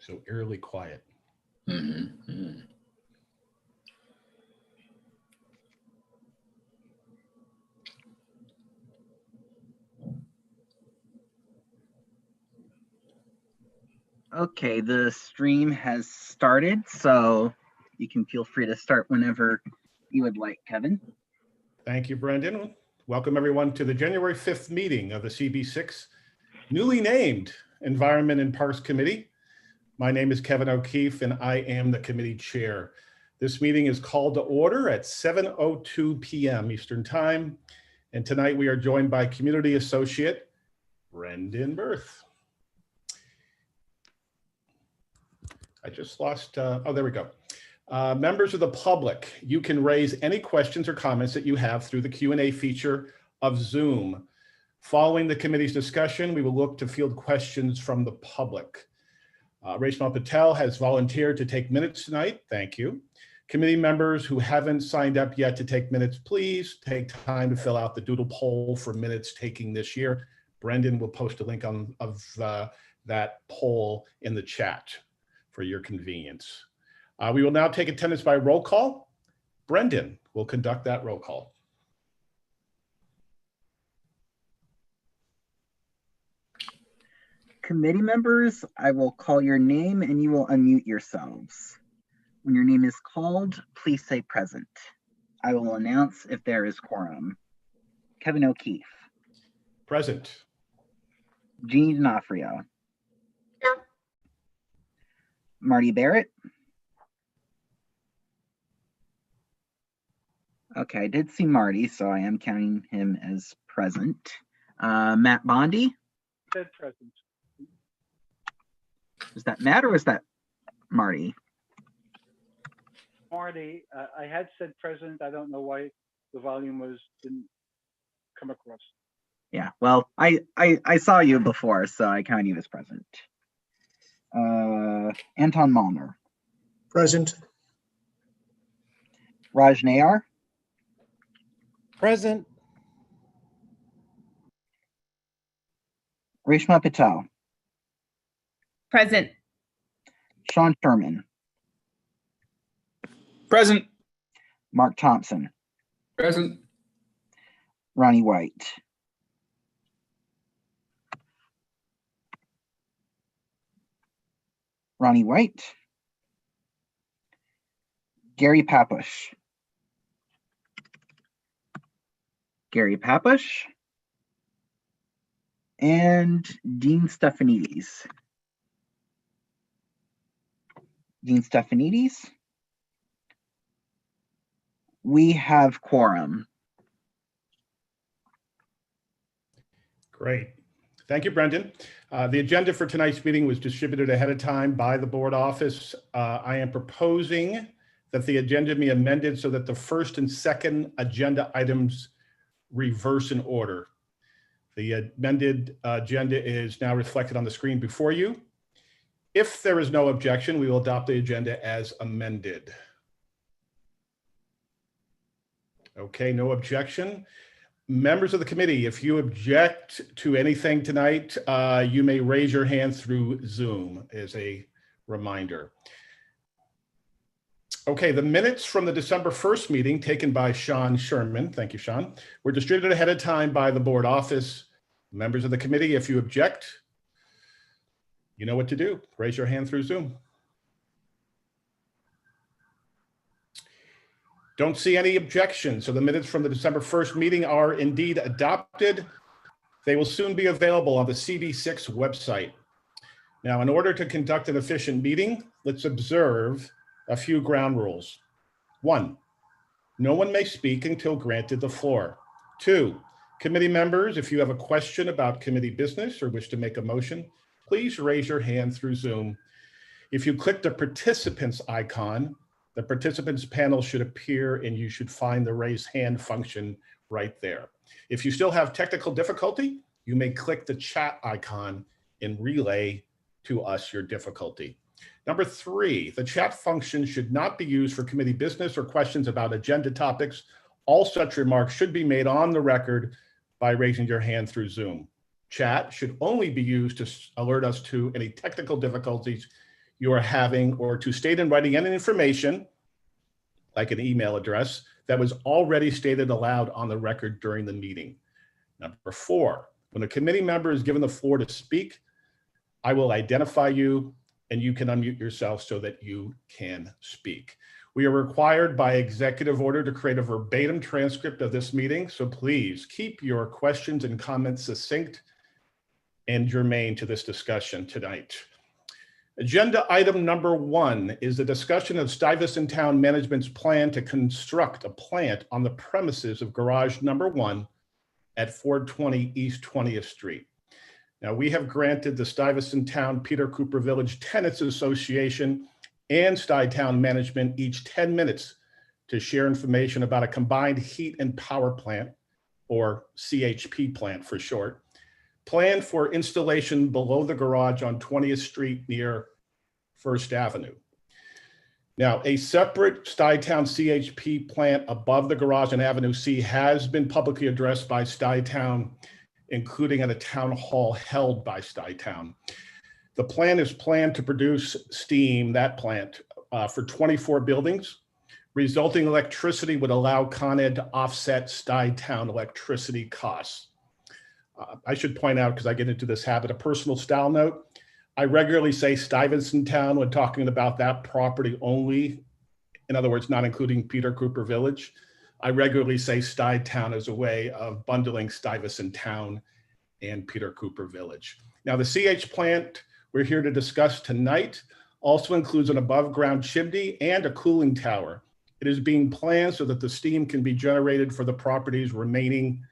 So eerily quiet. Mm-hmm. Okay, the stream has started, so you can feel free to start whenever you would like, Kevin. Thank you, Brendan. Welcome everyone to the January 5th meeting of the CB6 newly named Environment and Parks Committee. My name is Kevin O'Keefe and I am the committee chair. This meeting is called to order at 7:02 p.m. Eastern Time. And tonight we are joined by Community Associate Brendan Berth. I just lost, oh, there we go. Members of the public, you can raise any questions or comments that you have through the Q&A feature of Zoom. Following the committee's discussion, we will look to field questions from the public. Reshma Patel has volunteered to take minutes tonight. Thank you. Committee members who haven't signed up yet to take minutes, please take time to fill out the doodle poll for minutes taking this year. Brendan will post a link of that poll in the chat for your convenience. We will now take attendance by roll call. Brendan will conduct that roll call. Committee members, I will call your name and you will unmute yourselves. When your name is called, please say present. I will announce if there is quorum. Kevin O'Keefe. Present. Jean D'Onofrio. Here. Marty Barrett. Okay, I did see Marty, so I am counting him as present. Matt Bondi. Said present. Was that Matt or was that Marty? Marty, I had said present. I don't know why the volume didn't come across. Yeah, well, I saw you before, so I counted you as present. Anton Malner. Present. Raj Nayar. Present. Reshma Patel. Present. Sean Sherman. Present. Mark Thompson. Present. Ronnie White. Ronnie White. Gary Papush. Gary Papush. And Dean Stefanidis. Dean Stefanidis. We have quorum. Great. Thank you, Brendan. The agenda for tonight's meeting was distributed ahead of time by the board office. I am proposing that the agenda be amended so that the first and second agenda items reverse in order. The amended agenda is now reflected on the screen before you. If there is no objection, we will adopt the agenda as amended. Okay, no objection. Members of the committee, if you object to anything tonight, you may raise your hand through Zoom as a reminder. Okay, the minutes from the December 1st meeting taken by Sean Sherman, thank you, Sean, were distributed ahead of time by the board office. Members of the committee, if you object, you know what to do. Raise your hand through Zoom. Don't see any objections. So the minutes from the December 1st meeting are indeed adopted. They will soon be available on the CB6 website. Now, in order to conduct an efficient meeting, let's observe a few ground rules. 1, no one may speak until granted the floor. 2, committee members, if you have a question about committee business or wish to make a motion, please raise your hand through Zoom. If you click the participants icon, the participants panel should appear and you should find the raise hand function right there. If you still have technical difficulty, you may click the chat icon and relay to us your difficulty. Number 3, the chat function should not be used for committee business or questions about agenda topics. All such remarks should be made on the record by raising your hand through Zoom. Chat should only be used to alert us to any technical difficulties you are having, or to state in writing any information, like an email address, that was already stated aloud on the record during the meeting. Number 4, when a committee member is given the floor to speak, I will identify you and you can unmute yourself so that you can speak. We are required by executive order to create a verbatim transcript of this meeting, so please keep your questions and comments succinct and germane to this discussion tonight. Agenda item number 1 is the discussion of Stuyvesant Town Management's plan to construct a plant on the premises of garage number 1 at 420 East 20th Street. Now, we have granted the Stuyvesant Town Peter Cooper Village Tenants Association and Stuytown Management each 10 minutes to share information about a combined heat and power plant, or CHP plant for short, planned for installation below the garage on 20th Street near First Avenue. Now, a separate Stuytown CHP plant above the garage on Avenue C has been publicly addressed by Stuytown, including at a town hall held by Stuytown. The plan is planned to produce steam, that plant, for 24 buildings. Resulting electricity would allow Con Ed to offset Stuytown electricity costs. I should point out, because I get into this habit, a personal style note. I regularly say Stuyvesant Town when talking about that property only. In other words, not including Peter Cooper Village. I regularly say Stuytown as a way of bundling Stuyvesant Town and Peter Cooper Village. Now, the CH plant we're here to discuss tonight also includes an above ground chimney and a cooling tower. It is being planned so that the steam can be generated for the property's remaining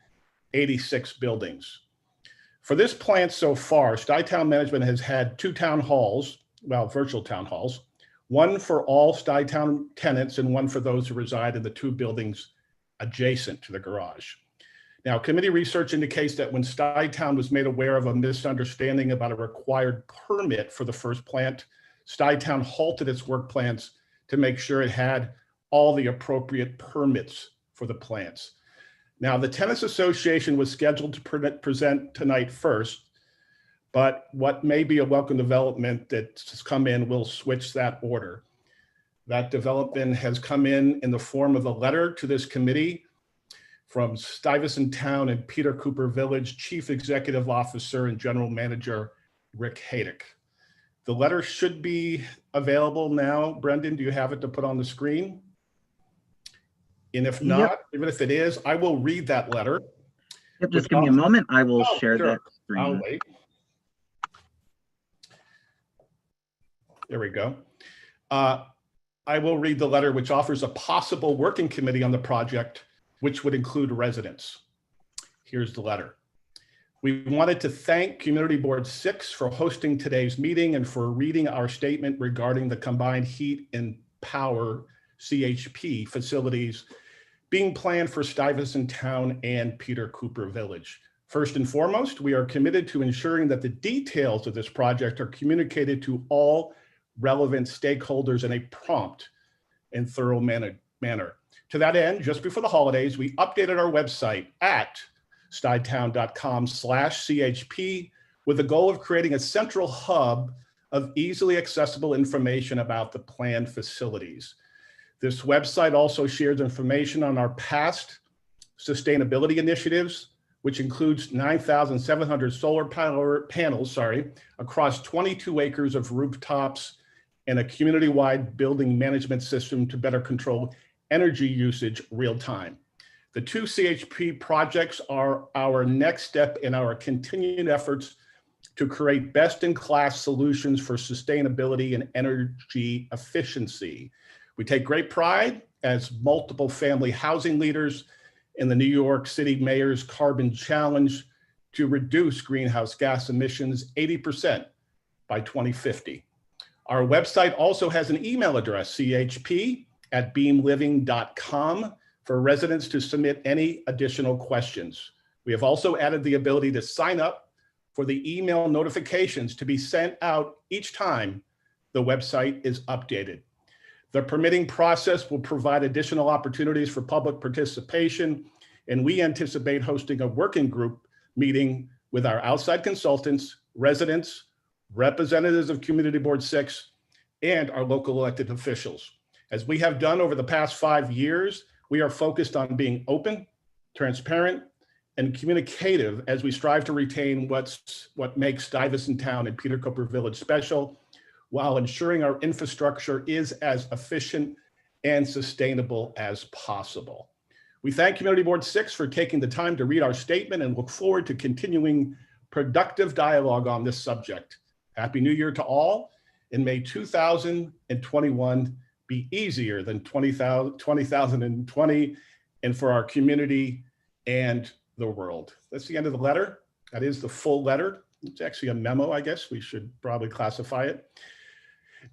86 buildings. For this plant so far, Stuytown Management has had 2 town halls, well, virtual town halls, one for all Stuytown tenants and one for those who reside in the 2 buildings adjacent to the garage. Now, committee research indicates that when Stuytown was made aware of a misunderstanding about a required permit for the first plant, Stuytown halted its work plans to make sure it had all the appropriate permits for the plants. Now, the Tenants Association was scheduled to present tonight first, but what may be a welcome development that's come in will switch that order. That development has come in the form of a letter to this committee from Stuyvesant Town and Peter Cooper Village Chief Executive Officer and General Manager Rick Haydick. The letter should be available now. Brendan, do you have it to put on the screen? And if not, Yep. even if it is, I will read that letter. Yep, just give me a moment. I will share sure. that screen. I'll wait. There we go. I will read the letter, which offers a possible working committee on the project, which would include residents. Here's the letter. We wanted to thank Community Board 6 for hosting today's meeting and for reading our statement regarding the combined heat and power CHP facilities being planned for Stuyvesant Town and Peter Cooper Village. First and foremost, we are committed to ensuring that the details of this project are communicated to all relevant stakeholders in a prompt and thorough manner. To that end, just before the holidays, we updated our website at stuytown.com/CHP with the goal of creating a central hub of easily accessible information about the planned facilities. This website also shares information on our past sustainability initiatives, which includes 9,700 solar panels across 22 acres of rooftops and a community-wide building management system to better control energy usage real time. The 2 CHP projects are our next step in our continued efforts to create best-in-class solutions for sustainability and energy efficiency. We take great pride as multiple family housing leaders in the New York City Mayor's Carbon Challenge to reduce greenhouse gas emissions 80% by 2050. Our website also has an email address, chp@beamliving.com, for residents to submit any additional questions. We have also added the ability to sign up for the email notifications to be sent out each time the website is updated. The permitting process will provide additional opportunities for public participation, and we anticipate hosting a working group meeting with our outside consultants, residents, representatives of Community Board 6, and our local elected officials. As we have done over the past 5 years, we are focused on being open, transparent, and communicative as we strive to retain what makes Stuyvesant Town and Peter Cooper Village special, while ensuring our infrastructure is as efficient and sustainable as possible. We thank Community Board 6 for taking the time to read our statement and look forward to continuing productive dialogue on this subject. Happy New Year to all, and may 2021 be easier than 2020 and for our community and the world. That's the end of the letter. That is the full letter. It's actually a memo, I guess. We should probably classify it.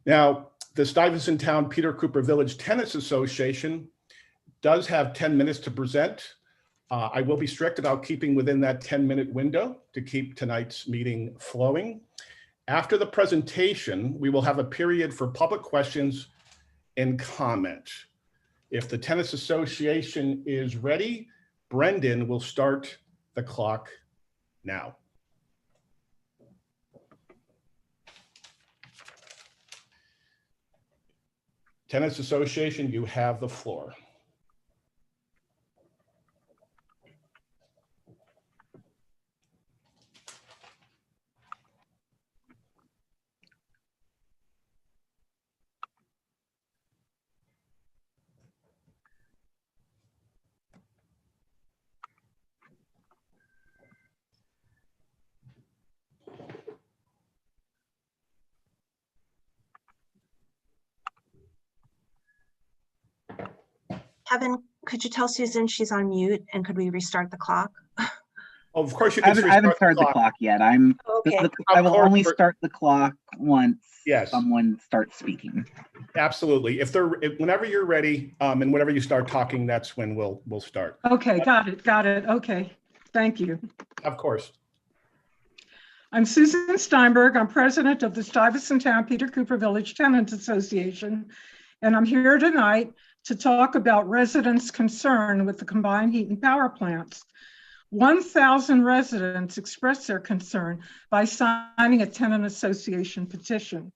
Now, the Stuyvesant Town Peter Cooper Village Tenants Association does have 10 minutes to present. I will be strict about keeping within that 10-minute window to keep tonight's meeting flowing. After the presentation, we will have a period for public questions and comment. If the Tenants Association is ready, Brendan will start the clock now. Tenants Association, you have the floor. Kevin, could you tell Susan she's on mute, and could we restart the clock? Oh, of course you I can. haven't started the clock yet. I will only start the clock once someone starts speaking. Absolutely. Whenever you're ready, and whenever you start talking, that's when we'll start. Okay, got it. Okay, thank you. Of course. I'm Susan Steinberg. I'm president of the Stuyvesant Town Peter Cooper Village Tenants Association, and I'm here tonight to talk about residents' concern with the combined heat and power plants. 1,000 residents expressed their concern by signing a tenant association petition.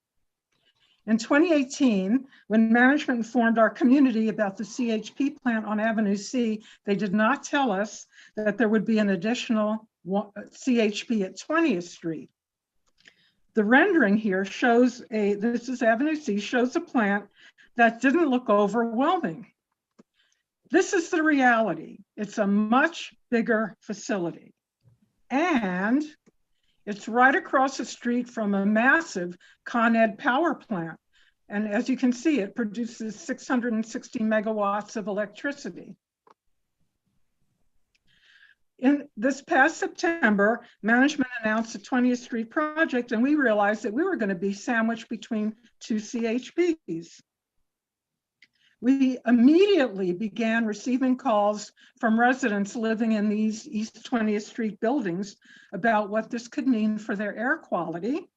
In 2018, when management informed our community about the CHP plant on Avenue C, they did not tell us that there would be an additional CHP at 20th Street. The rendering here shows this is Avenue C, shows a plant that didn't look overwhelming. This is the reality. It's a much bigger facility. And it's right across the street from a massive Con Ed power plant. And as you can see, it produces 660 megawatts of electricity. In this past September, management announced the 20th Street project, and we realized that we were going to be sandwiched between two CHPs. We immediately began receiving calls from residents living in these East 20th Street buildings about what this could mean for their air quality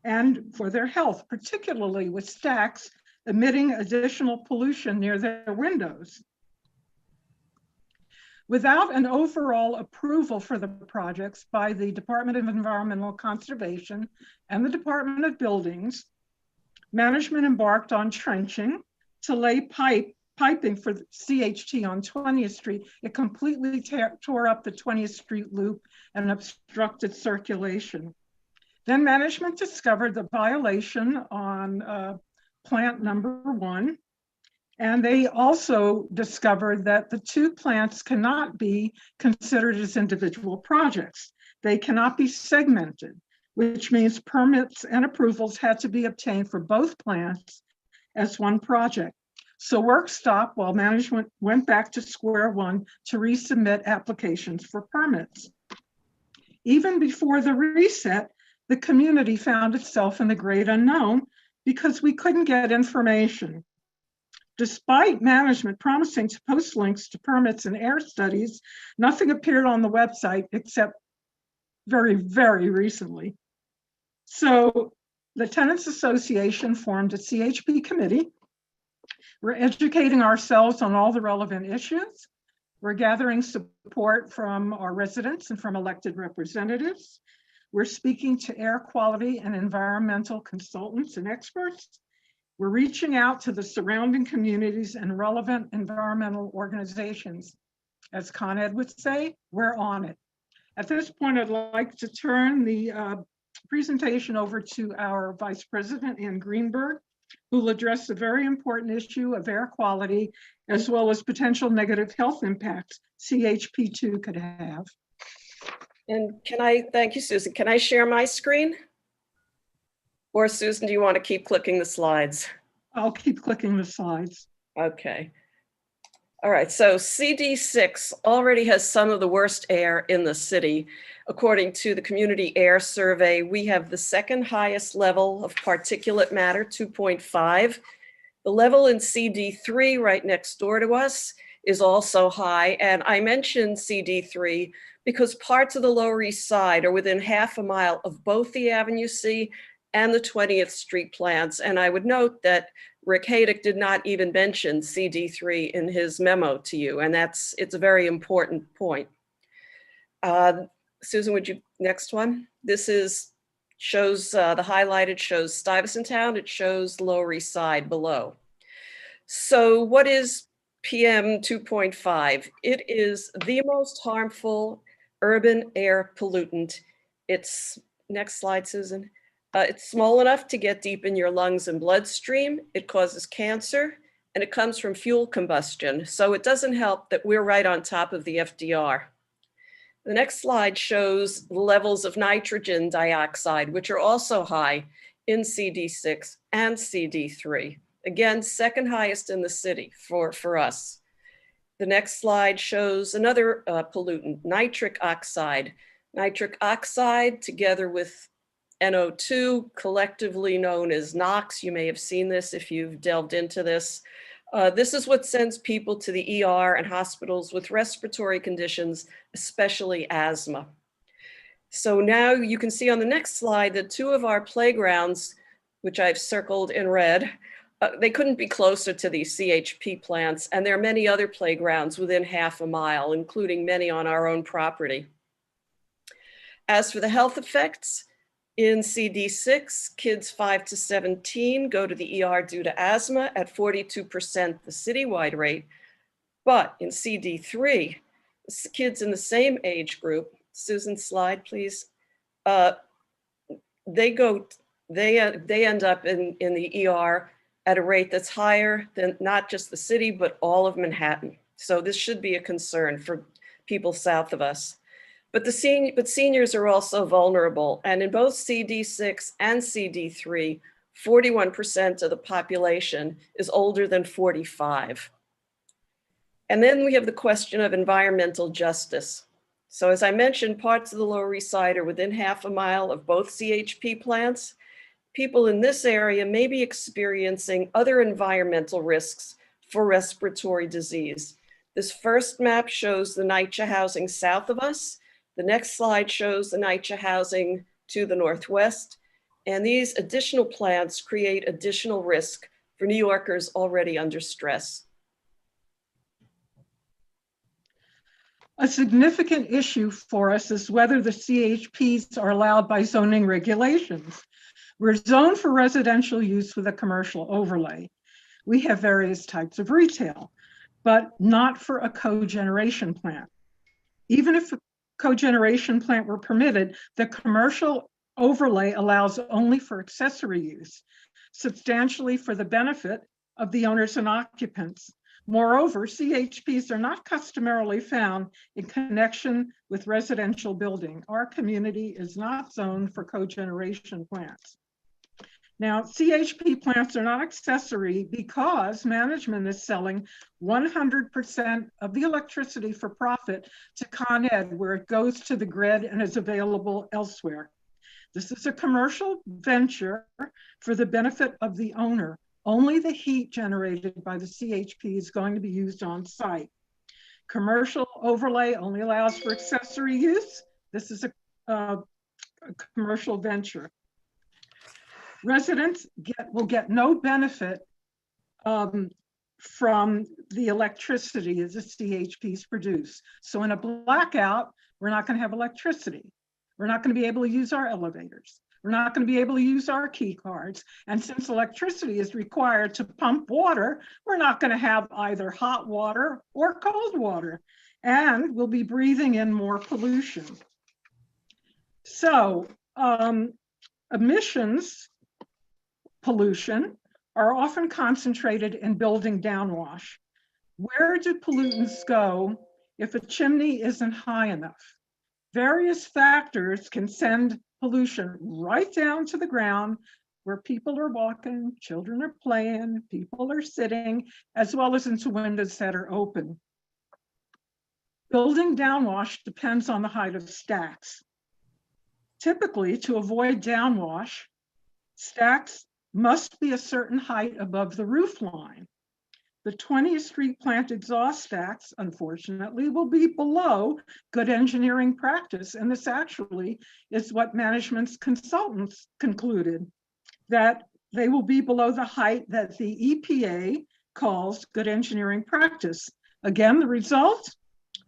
and for their health, particularly with stacks emitting additional pollution near their windows. Without an overall approval for the projects by the Department of Environmental Conservation and the Department of Buildings, management embarked on trenching to lay piping for the CHT on 20th Street. It completely tore up the 20th Street loop and obstructed circulation. Then management discovered the violation on plant number 1. And they also discovered that the two plants cannot be considered as individual projects. They cannot be segmented, which means permits and approvals had to be obtained for both plants as one project. So work stopped while management went back to square one to resubmit applications for permits. Even before the reset, the community found itself in the great unknown because we couldn't get information. Despite management promising to post links to permits and air studies, nothing appeared on the website except very, very recently. So the Tenants Association formed a CHP committee. We're educating ourselves on all the relevant issues. We're gathering support from our residents and from elected representatives. We're speaking to air quality and environmental consultants and experts. We're reaching out to the surrounding communities and relevant environmental organizations. As Con Ed would say, we're on it. At this point, I'd like to turn the presentation over to our Vice President, Ann Greenberg, who will address the very important issue of air quality, as well as potential negative health impacts CHP2 could have. And thank you, Susan. Can I share my screen? Or Susan, do you want to keep clicking the slides? I'll keep clicking the slides. Okay. All right, so CD6 already has some of the worst air in the city. According to the Community Air Survey, we have the second highest level of particulate matter, 2.5. The level in CD3 right next door to us is also high. And I mentioned CD3 because parts of the Lower East Side are within half a mile of both the Avenue C and the 20th Street plants. And I would note that Rick Haydick did not even mention CD3 in his memo to you, and it's a very important point. Susan, would you, next one? This shows the highlighted shows Stuyvesant Town, it shows Lower East Side below. So what is PM 2.5? It is the most harmful urban air pollutant. It's, next slide, Susan. It's small enough to get deep in your lungs and bloodstream. It causes cancer, and it comes from fuel combustion. So it doesn't help that we're right on top of the FDR. The next slide shows the levels of nitrogen dioxide, which are also high in CD6 and CD3. Again, second highest in the city for us. The next slide shows another pollutant, nitric oxide. Nitric oxide, together with NO2, collectively known as NOx. You may have seen this if you've delved into this. This is what sends people to the ER and hospitals with respiratory conditions, especially asthma. So now you can see on the next slide that two of our playgrounds, which I've circled in red, they couldn't be closer to these CHP plants, and there are many other playgrounds within half a mile, including many on our own property. As for the health effects, in CD6, kids 5 to 17 go to the ER due to asthma at 42%, the citywide rate. But in CD3, kids in the same age group, Susan, slide please, they end up in the ER at a rate that's higher than not just the city, but all of Manhattan. So this should be a concern for people south of us. But seniors are also vulnerable. And in both CD6 and CD3, 41% of the population is older than 45. And then we have the question of environmental justice. So as I mentioned, parts of the Lower East Side are within half a mile of both CHP plants. People in this area may be experiencing other environmental risks for respiratory disease. This first map shows the NYCHA housing south of us. The next slide shows the NYCHA housing to the northwest. And these additional plants create additional risk for New Yorkers already under stress. A significant issue for us is whether the CHPs are allowed by zoning regulations. We're zoned for residential use with a commercial overlay. We have various types of retail, but not for a cogeneration plant. Even if a cogeneration plant were permitted, the commercial overlay allows only for accessory use, substantially for the benefit of the owners and occupants. Moreover, CHPs are not customarily found in connection with residential building. Our community is not zoned for cogeneration plants. Now, CHP plants are not accessory because management is selling 100% of the electricity for profit to Con Ed, where it goes to the grid and is available elsewhere. This is a commercial venture for the benefit of the owner. Only the heat generated by the CHP is going to be used on site. Commercial overlay only allows for accessory use. This is a commercial venture. Residents will get no benefit from the electricity that the CHPs produce. So in a blackout, we're not going to have electricity. We're not going to be able to use our elevators. We're not going to be able to use our key cards. And since electricity is required to pump water, we're not going to have either hot water or cold water. And we'll be breathing in more pollution. So emissions pollution are often concentrated in building downwash. Where do pollutants go if a chimney isn't high enough? Various factors can send pollution right down to the ground where people are walking, children are playing, people are sitting, as well as into windows that are open. Building downwash depends on the height of stacks. Typically, to avoid downwash, stacks must be a certain height above the roof line. The 20th Street plant exhaust stacks, unfortunately, will be below good engineering practice. And this actually is what management's consultants concluded, that they will be below the height that the EPA calls good engineering practice. Again, the result,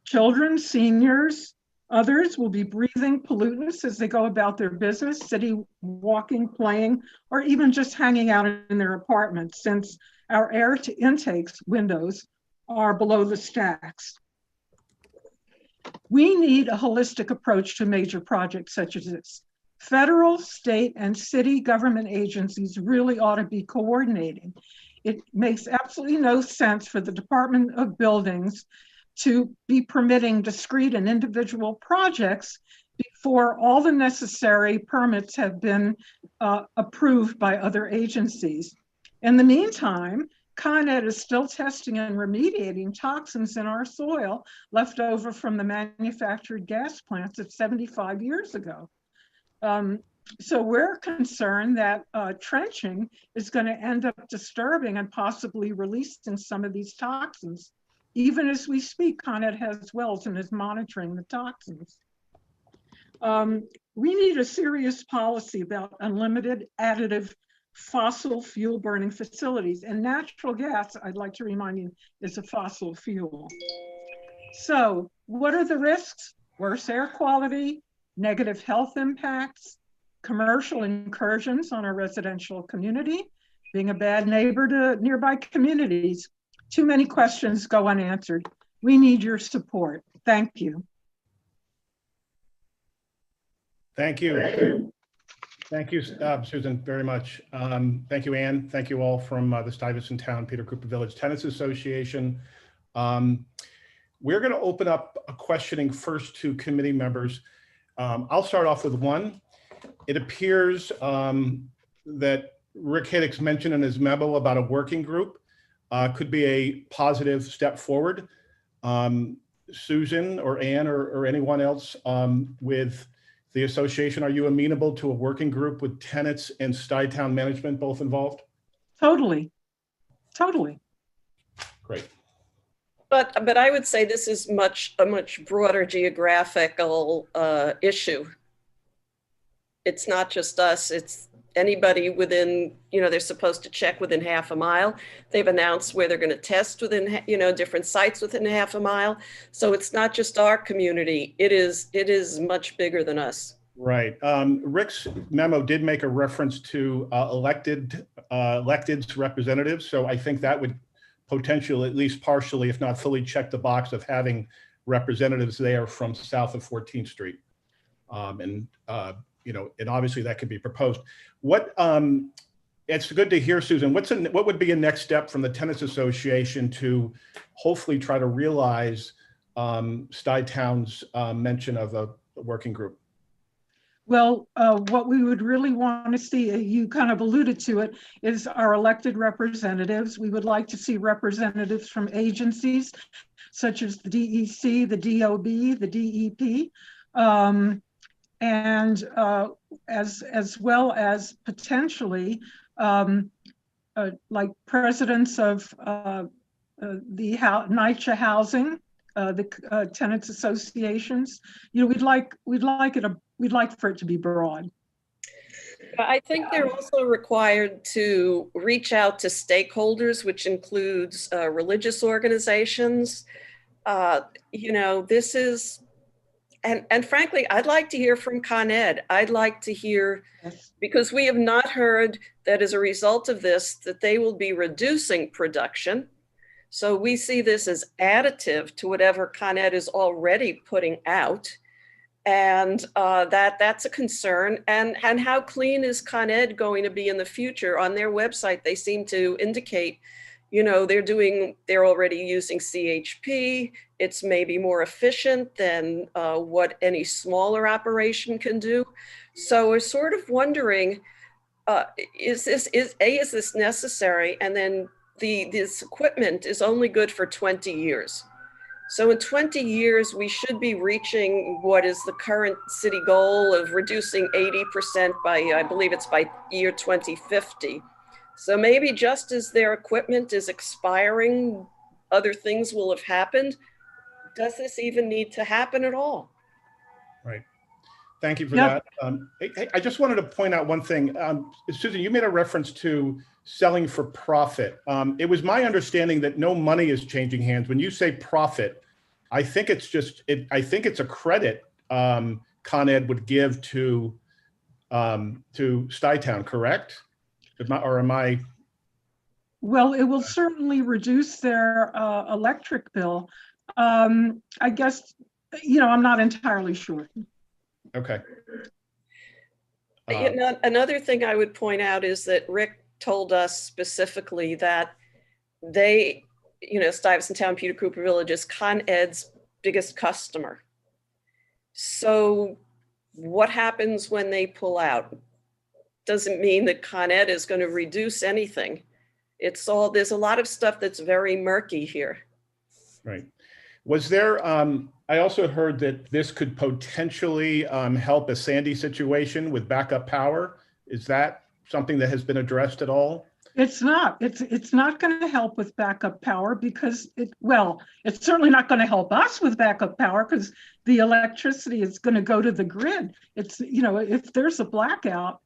children, seniors, others will be breathing pollutants as they go about their business, sitting, walking, playing, or even just hanging out in their apartments, since our air to intakes windows are below the stacks. We need a holistic approach to major projects such as this. Federal, state, and city government agencies really ought to be coordinating. It makes absolutely no sense for the Department of Buildings to be permitting discrete and individual projects before all the necessary permits have been approved by other agencies. In the meantime, Con Ed is still testing and remediating toxins in our soil left over from the manufactured gas plants of 75 years ago. So we're concerned that trenching is going to end up disturbing and possibly releasing some of these toxins. Even as we speak, Con Ed has wells and is monitoring the toxins. We need a serious policy about unlimited additive fossil fuel burning facilities. And natural gas, I'd like to remind you, is a fossil fuel. So what are the risks? Worse air quality, negative health impacts, commercial incursions on our residential community, being a bad neighbor to nearby communities. Too many questions go unanswered. We need your support. Thank you. Thank you. Thank you, Susan, very much. Thank you, Ann. Thank you all from the Stuyvesant Town Peter Cooper Village Tenants Association. We're going to open up a questioning first to committee members. I'll start off with one. It appears that Rick Hiddick's mentioned in his memo about a working group could be a positive step forward. Susan or Ann or anyone else with the association, are you amenable to a working group with tenants and Stuytown management both involved? Totally, totally. Great. But I would say this is a much broader geographical issue. It's not just us, it's anybody within, they're supposed to check within half a mile. They've announced where they're going to test within, different sites within half a mile. So it's not just our community. It is much bigger than us. Right. Rick's memo did make a reference to elected representatives. So I think that would potentially, at least partially, if not fully, check the box of having representatives there from south of 14th Street. And obviously that could be proposed. It's good to hear, Susan. What would be a next step from the Tenants Association to hopefully try to realize Stuytown's mention of a working group? Well, what we would really want to see, you kind of alluded to it, is our elected representatives. We would like to see representatives from agencies such as the DEC, the DOB, the DEP, and as well as potentially like presidents of the NYCHA housing, the tenants associations. We'd like for it to be broad. I think they're also required to reach out to stakeholders, which includes religious organizations. This is And frankly, I'd like to hear from Con Ed. I'd like to hear, Yes. because we have not heard that as a result of this, that they will be reducing production. So we see this as additive to whatever Con Ed is already putting out. And that's a concern. And how clean is Con Ed going to be in the future? On their website, they seem to indicate, you know, they're already using CHP. It's maybe more efficient than what any smaller operation can do. So we're sort of wondering, is this necessary? And then this equipment is only good for 20 years. So in 20 years, we should be reaching what is the current city goal of reducing 80% by, I believe it's by year 2050. So maybe just as their equipment is expiring, other things will have happened. Does this even need to happen at all? Right. Thank you for Yeah. that. I just wanted to point out one thing. Susan, you made a reference to selling for profit. It was my understanding that no money is changing hands. When you say profit, I think it's just, I think it's a credit Con Ed would give to Stuytown, correct? Or am I? Well, it will certainly reduce their electric bill. I guess, you know, I'm not entirely sure. Okay. Another thing I would point out is that Rick told us specifically that they, you know, Stuyvesant Town, Peter Cooper Village is Con Ed's biggest customer. So what happens when they pull out? Doesn't mean that Con Ed is going to reduce anything. It's all, there's a lot of stuff that's very murky here. Right. Was there, I also heard that this could potentially help a Sandy situation with backup power. Is that something that has been addressed at all? It's not. It's not going to help with backup power because it's certainly not going to help us with backup power because the electricity is going to go to the grid. It's, you know, if there's a blackout,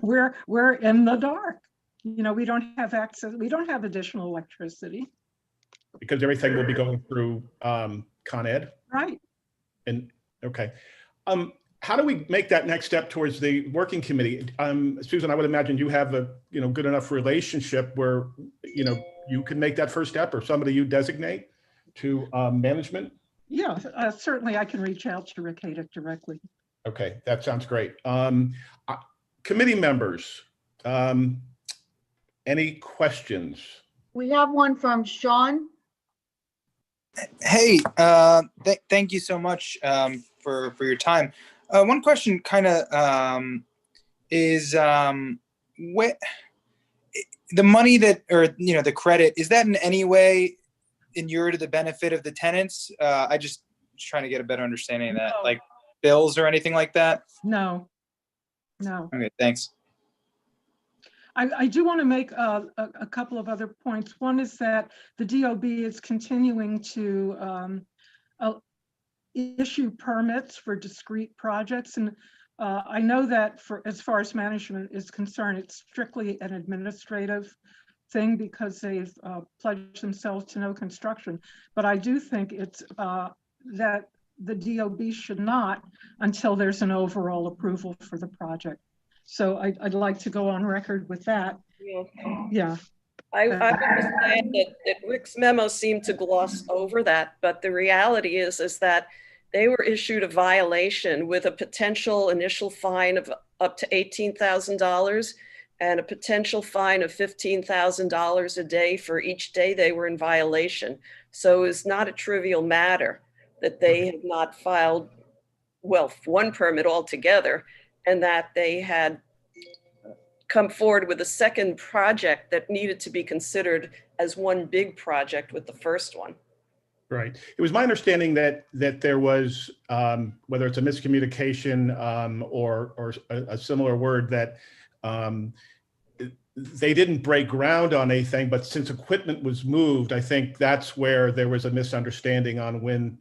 we're in the dark. You know, we don't have access. We don't have additional electricity. Because everything will be going through Con Ed? Right. And okay. How do we make that next step towards the working committee? Susan, I would imagine you have a good enough relationship where you can make that first step, or somebody you designate to management. Yeah, certainly I can reach out to Rick Haydick directly. Okay, that sounds great. Committee members, any questions? We have one from Sean. Hey, thank you so much for your time. One question kind of is what the money that, or the credit, is that in any way inure to the benefit of the tenants? I just trying to get a better understanding of that, like bills or anything like that. No. Okay, thanks. I do want to make a couple of other points. One is that the DOB is continuing to issue permits for discrete projects. And I know that as far as management is concerned, it's strictly an administrative thing because they've pledged themselves to no construction. But I do think it's that the DOB should not until there's an overall approval for the project. So I'd like to go on record with that. Yeah. I would just say that Rick's memo seemed to gloss over that, but the reality is that they were issued a violation with a potential initial fine of up to $18,000 and a potential fine of $15,000 a day for each day they were in violation. So it's not a trivial matter that they have not filed, one permit altogether, and that they had come forward with a second project that needed to be considered as one big project with the first one. Right. It was my understanding that there was, whether it's a miscommunication or a similar word, that they didn't break ground on anything, but since equipment was moved, I think that's where there was a misunderstanding on when,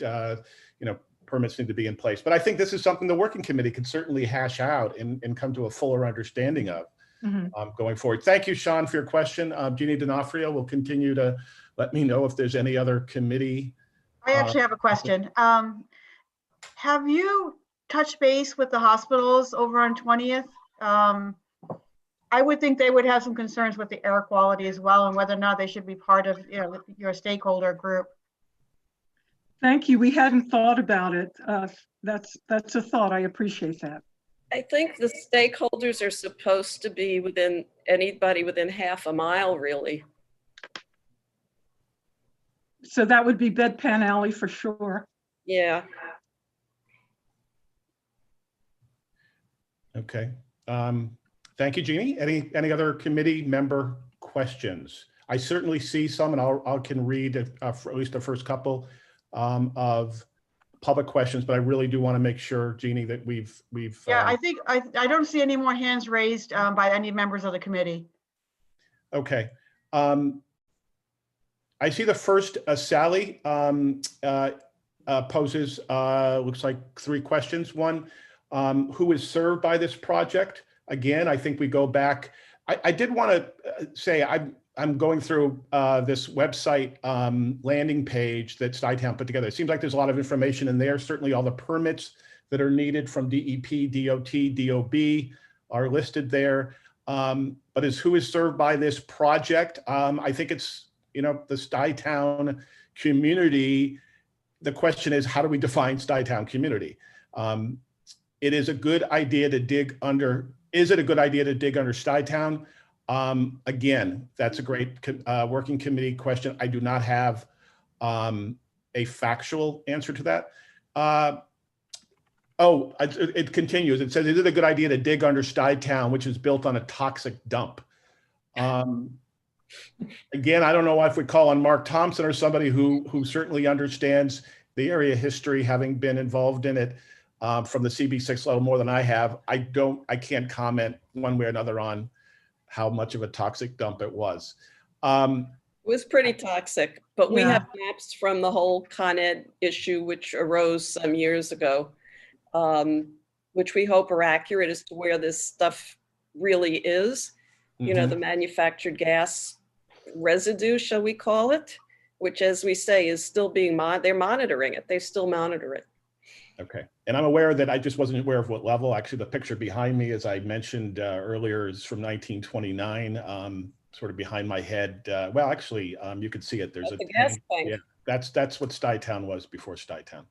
permits need to be in place. But I think this is something the working committee can certainly hash out and come to a fuller understanding of going forward. Thank you, Sean, for your question. Jeannie D'Onofrio will continue to let me know if there's any other committee. I actually have a question. have you touched base with the hospitals over on 20th? I would think they would have some concerns with the air quality as well, and whether or not they should be part of, your stakeholder group. Thank you. We hadn't thought about it. That's a thought. I appreciate that. I think the stakeholders are supposed to be anybody within half a mile, really. So that would be Bedpan Alley for sure. Yeah. Okay. Thank you, Jeannie. Any other committee member questions? I certainly see some, and I can read for at least the first couple of public questions, but I really do want to make sure, Jeannie, that we've. Yeah, I think I don't see any more hands raised by any members of the committee. Okay. I see the first Sally poses looks like 3 questions. One, who is served by this project? Again, I think we go back. I did want to say I'm going through this website landing page that Stuytown put together. It seems like there's a lot of information in there. Certainly all the permits that are needed from DEP, DOT, DOB are listed there. But who is served by this project? I think it's, the Stuytown community. The question is, how do we define Stuytown community? It is a good idea to dig under. Is it a good idea to dig under Stuytown? Again, that's a great working committee question. I do not have a factual answer to that. It continues. It says, is it a good idea to dig under Stuytown, which is built on a toxic dump? Again, I don't know if we call on Mark Thompson or somebody who certainly understands the area history, having been involved in it from the CB6 level more than I have. I can't comment one way or another on how much of a toxic dump it was. It was pretty toxic, but we Yeah. have maps from the whole Con Ed issue, which arose some years ago, which we hope are accurate as to where this stuff really is. The manufactured gas residue, shall we call it, which, as we say, is still being they're monitoring it. They still monitor it. Okay. And I'm aware that I just wasn't aware of what level. Actually, the picture behind me, as I mentioned earlier, is from 1929, sort of behind my head. Well, actually, you can see it. There's a gas tank. Yeah, that's what Stuytown was before Stuytown.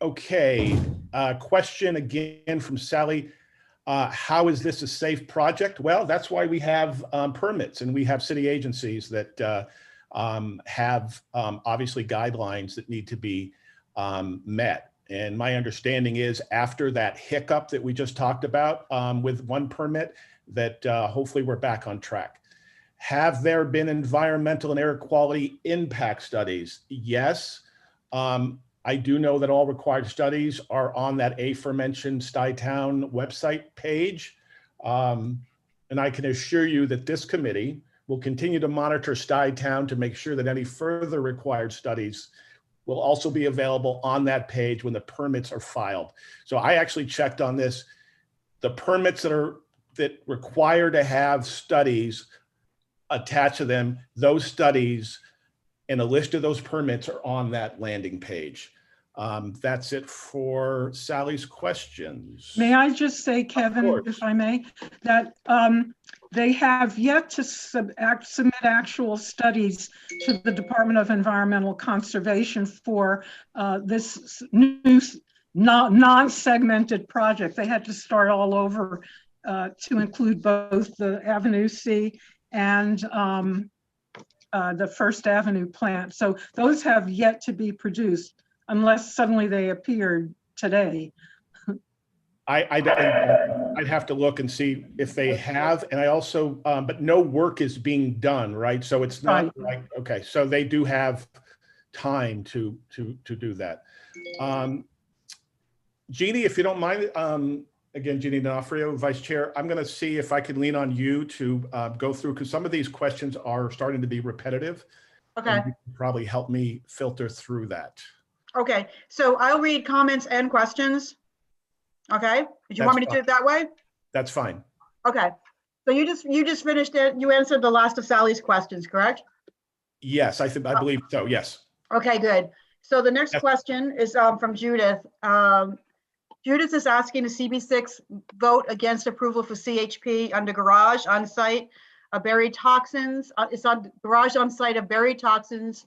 Okay. Question again from Sally. How is this a safe project? Well, that's why we have permits, and we have city agencies that have obviously guidelines that need to be met. And my understanding is, after that hiccup that we just talked about with one permit, that hopefully we're back on track. Have there been environmental and air quality impact studies? Yes. I do know that all required studies are on that aforementioned Stuytown website page. And I can assure you that this committee will continue to monitor Stuytown to make sure that any further required studies will also be available on that page when the permits are filed. So I actually checked on this. The permits that require to have studies attached to them, those studies and a list of those permits are on that landing page. That's it for Sally's questions. May I just say, Kevin, if I may, that they have yet to submit actual studies to the Department of Environmental Conservation for this new non-segmented project. They had to start all over to include both the Avenue C and the First Avenue plant. So those have yet to be produced, unless suddenly they appeared today. I'd have to look and see if they have, and I also, but no work is being done, right? So it's not like, okay, so they do have time to do that. Jeannie, if you don't mind, again, Jeannie D'Onofrio, Vice Chair, I'm going to see if I can lean on you to go through, because some of these questions are starting to be repetitive. Okay. And you can probably help me filter through that. Okay, so I'll read comments and questions. Okay, did you want me to do it that way? That's fine. Okay, so you just finished it. You answered the last of Sally's questions, correct? Yes, I believe so. Yes. Okay, good. So the next Yes. question is from Judith. Judith is asking the CB6 vote against approval for CHP under garage on site of buried toxins. It's on garage on site of buried toxins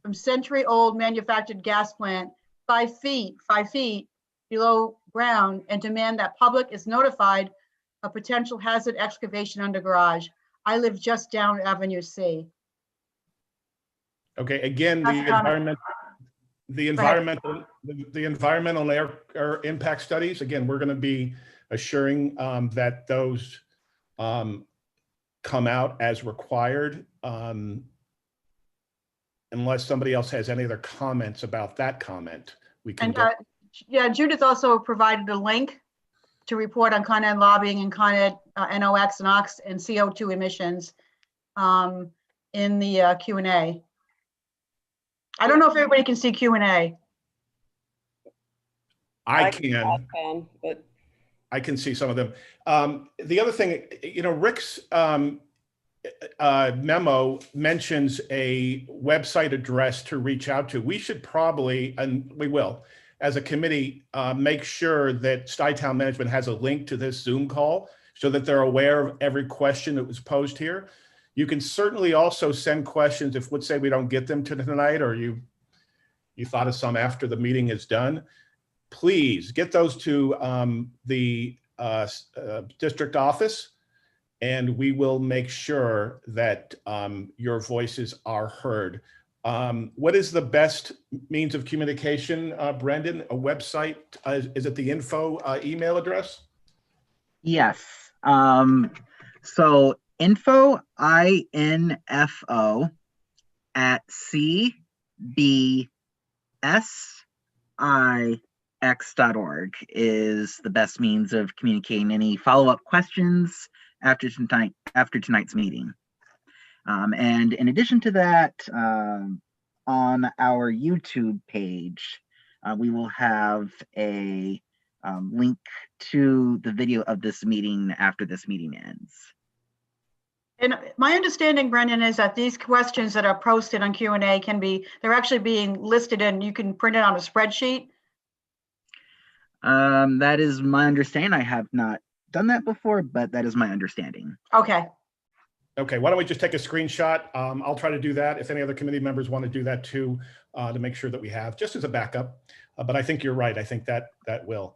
from century-old manufactured gas plant 5 feet below ground, and demand that public is notified of potential hazard excavation under garage. I live just down Avenue C. Okay, again, That's the ahead. environmental and air impact studies, again, we're going to be assuring that those come out as required, unless somebody else has any other comments about that comment. We can And go. yeah, Judith also provided a link to report on Con Ed lobbying and Con Ed NOx, NOx, and CO2 emissions in the Q&A. I don't know if everybody can see Q&A. I can. But I can see some of them. The other thing, you know, Rick's memo mentions a website address to reach out to. We should probably, and we will, as a committee, make sure that Stuytown Management has a link to this Zoom call so that they're aware of every question that was posed here. You can certainly also send questions if, let's say, we don't get them to tonight, or you thought of some after the meeting is done. Please get those to the district office, and we will make sure that your voices are heard. What is the best means of communication, Brendan? A website? Is it the info email address? Yes. So info, INFO, at cbsix.org is the best means of communicating any follow-up questions after tonight's meeting. And in addition to that, on our YouTube page, we will have a link to the video of this meeting after this meeting ends. And my understanding, Brendan, is that these questions that are posted on Q&A they're actually being listed and you can print it on a spreadsheet. That is my understanding. I have not done that before, but that is my understanding. Okay. Okay, why don't we just take a screenshot? I'll try to do that. If any other committee members want to do that too, to make sure that we have, just as a backup. But I think you're right. I think that will.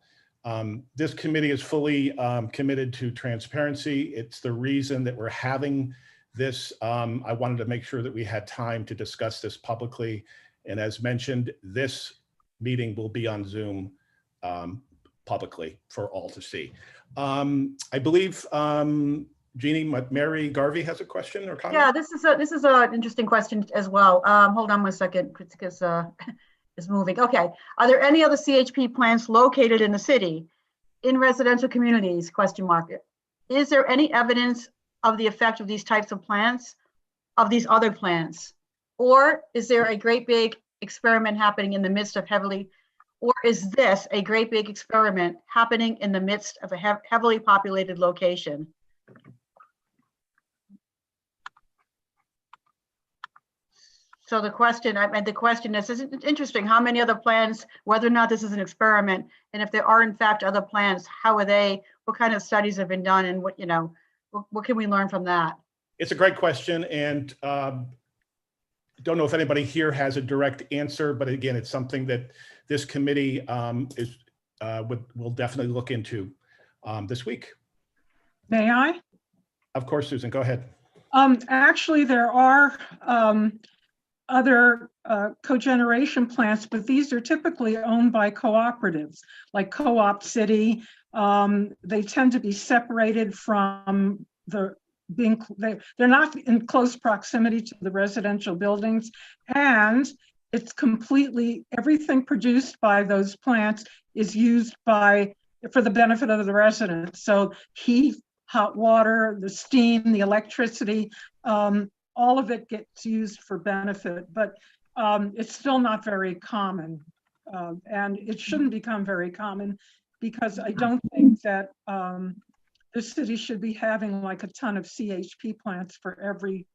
This committee is fully committed to transparency. It's the reason that we're having this. I wanted to make sure that we had time to discuss this publicly. And as mentioned, this meeting will be on Zoom publicly for all to see. I believe Jeannie, Mary Garvey has a question or comment? Yeah, this is an interesting question as well. Hold on one second, because is moving. Okay. Are there any other CHP plants located in the city, in residential communities, question mark? Is there any evidence of the effect of these types of plants, of these other plants? Or is there a great big experiment happening in the midst of or is this a great big experiment happening in the midst of a heavily populated location? So the question is interesting. How many other plants, whether or not this is an experiment, and if there are in fact other plants, how are they, what kind of studies have been done, and what can we learn from that? It's a great question, and don't know if anybody here has a direct answer, but again, it's something that this committee will definitely look into this week. May I? Of course, Susan, go ahead. Actually, there are other cogeneration plants, but these are typically owned by cooperatives, like Co-op City. They tend to be separated from they're not in close proximity to the residential buildings, and it's everything produced by those plants is used for the benefit of the residents. So heat, hot water, the steam, the electricity, all of it gets used for benefit, but it's still not very common. And it shouldn't become very common, because I don't think that the city should be having like a ton of CHP plants for every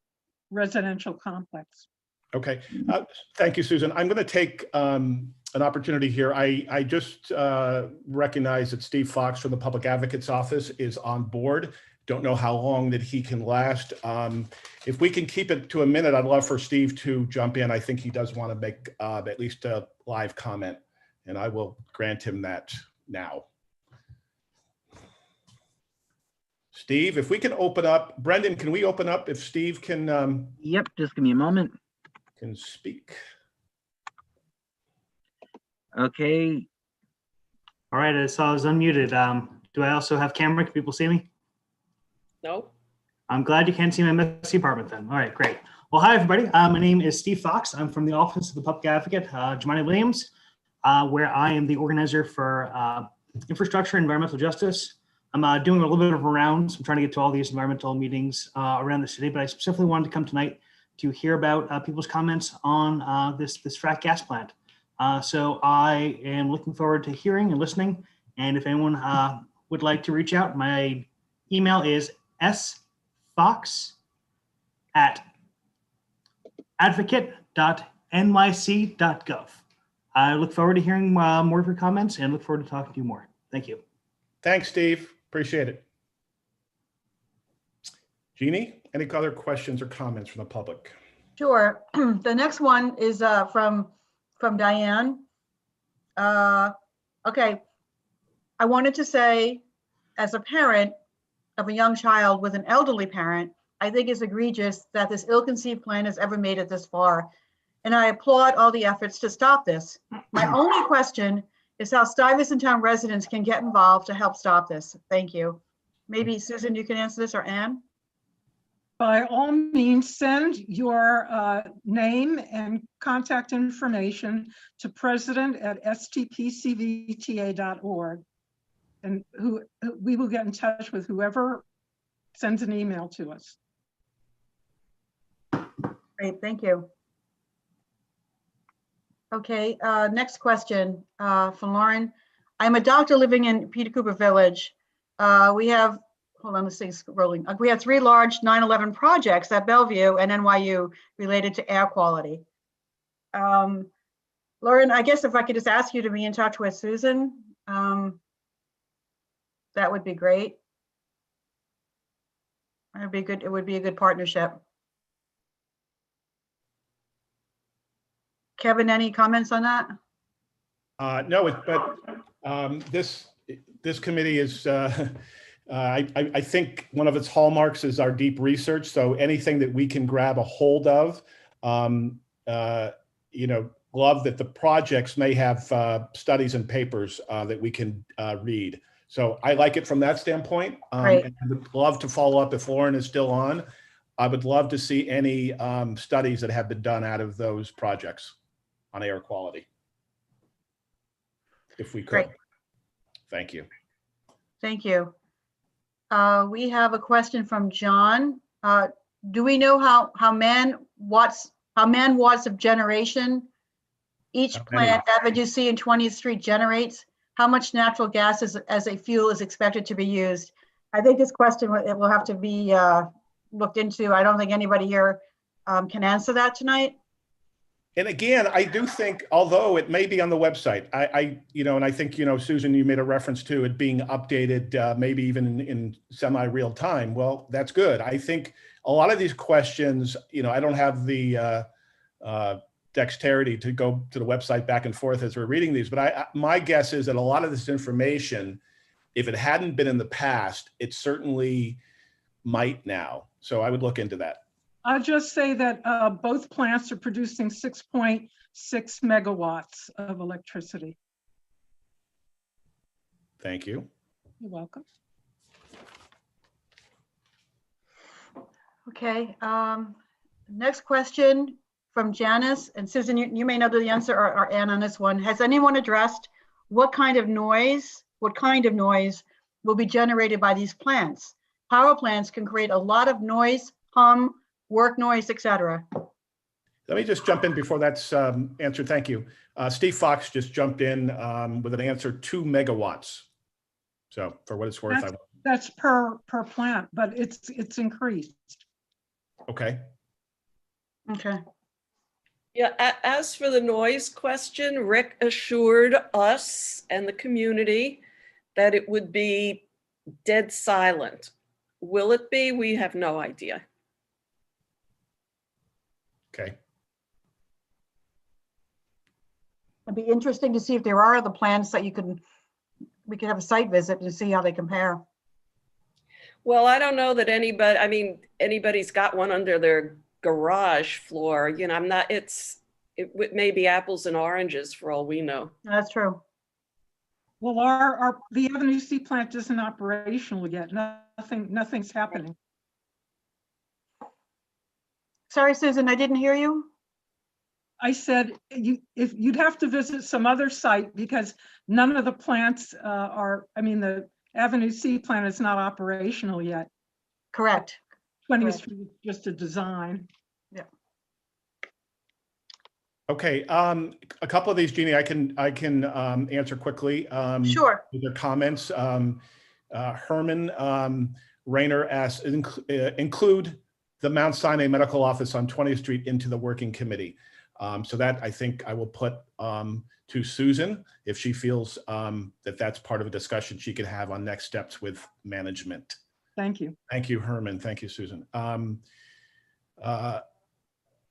residential complex. Okay, thank you, Susan. I'm going to take an opportunity here. I just recognize that Steve Fox from the Public Advocate's Office is on board. Don't know how long that he can last. If we can keep it to a minute, I'd love for Steve to jump in. I think he does want to make at least a live comment, and I will grant him that now. Steve, if we can open up, Brendan, can we open up if Steve can? Yep, just give me a moment. Can speak. Okay, All right, I saw I was unmuted. Do I also have camera? Can people see me? No? I'm glad you can't see my messy apartment then. All right, great. Well, hi, everybody. My name is Steve Fox. I'm from the Office of the Public Advocate, Jemani Williams, where I am the organizer for infrastructure and environmental justice. I'm doing a little bit of rounds. I'm trying to get to all these environmental meetings around the city, but I specifically wanted to come tonight to hear about people's comments on this frac gas plant. So I am looking forward to hearing and listening. And if anyone would like to reach out, my email is sfox@advocate.nyc.gov. I look forward to hearing more of your comments and look forward to talking to you more. Thank you. Thanks, Steve. Appreciate it. Jeannie, any other questions or comments from the public? Sure. The next one is from Diane. Okay. I wanted to say, as a parent of a young child with an elderly parent, I think it's egregious that this ill-conceived plan has ever made it this far. And I applaud all the efforts to stop this. My only question is how Stuyvesant Town residents can get involved to help stop this. Thank you. Maybe Susan, you can answer this, or Anne? By all means, send your name and contact information to president@stpcvta.org. And we will get in touch with whoever sends an email to us. Great, thank you. Okay, next question from Lauren. I'm a doctor living in Peter Cooper Village. We have, hold on, this thing's scrolling. We have 3 large 9/11 projects at Bellevue and NYU related to air quality. Lauren, I guess if I could just ask you to be in touch with Susan, that would be great. It'd be good. It would be a good partnership. Kevin, any comments on that? No, but this committee is, I think one of its hallmarks is our deep research. So anything that we can grab a hold of, love that the projects may have studies and papers that we can read. So I like it from that standpoint. And I would love to follow up if Lauren is still on. I would love to see any studies that have been done out of those projects on air quality, if we could. Great. Thank you. Thank you. We have a question from John. Do we know how man watts of generation each plant Avenue C and 20th Street generates? How much natural gas as a fuel is expected to be used? I think this question will have to be looked into. I don't think anybody here can answer that tonight. And again, I do think, although it may be on the website, and I think, Susan, you made a reference to it being updated, maybe even in semi-real time. Well, that's good. I think a lot of these questions, I don't have the dexterity to go to the website back and forth as we're reading these, but my guess is that a lot of this information, if it hadn't been in the past, it certainly might now. So I would look into that. I'll just say that both plants are producing 6.6 megawatts of electricity. Thank you. You're welcome. Okay. Next question from Janice, and Susan, you may know the answer, or Anne on this one. Has anyone addressed what kind of noise will be generated by these plants? Power plants can create a lot of noise, hum, work noise, etc. Let me just jump in before that's answered. Thank you. Steve Fox just jumped in with an answer, 2 megawatts. So for what it's worth, that's per plant, but it's increased. Okay. Okay. Yeah, as for the noise question, Rick assured us and the community that it would be dead silent. Will it be? We have no idea. Okay. It'd be interesting to see if there are other plans that we could have a site visit to see how they compare. Well, I don't know that anybody, I mean, anybody's got one under their garage floor. You know, I'm not, it may be apples and oranges for all we know. That's true. Well, the Avenue C plant isn't operational yet. Nothing's happening. Sorry, Susan, I didn't hear you. I said if you'd have to visit some other site because none of the plants the Avenue C plant is not operational yet. Correct. 20th Street is just a design. Yeah. Okay, a couple of these, Jeannie, I can answer quickly. Sure. With their comments. Herman Rayner asked, include the Mount Sinai Medical Office on 20th Street into the working committee. So that I think I will put to Susan if she feels that that's part of a discussion she could have on next steps with management. Thank you. Thank you, Herman. Thank you, Susan.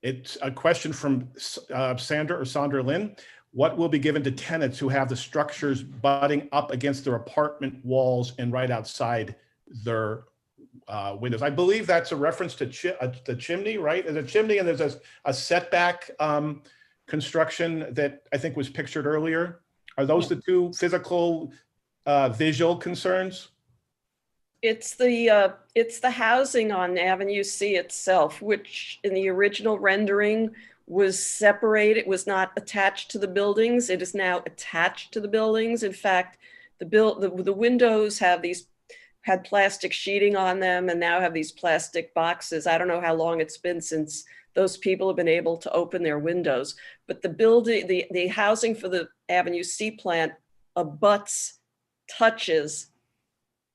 It's a question from Sandra Lynn. What will be given to tenants who have the structures butting up against their apartment walls and right outside their windows? I believe that's a reference to the chimney, right? There's a chimney and there's a setback construction that I think was pictured earlier. Are those the two physical visual concerns? It's the housing on Avenue C itself, which in the original rendering was separated, was not attached to the buildings. It is now attached to the buildings. In fact, the windows had plastic sheeting on them and now have these plastic boxes. I don't know how long it's been since those people have been able to open their windows, but the housing for the Avenue C plant touches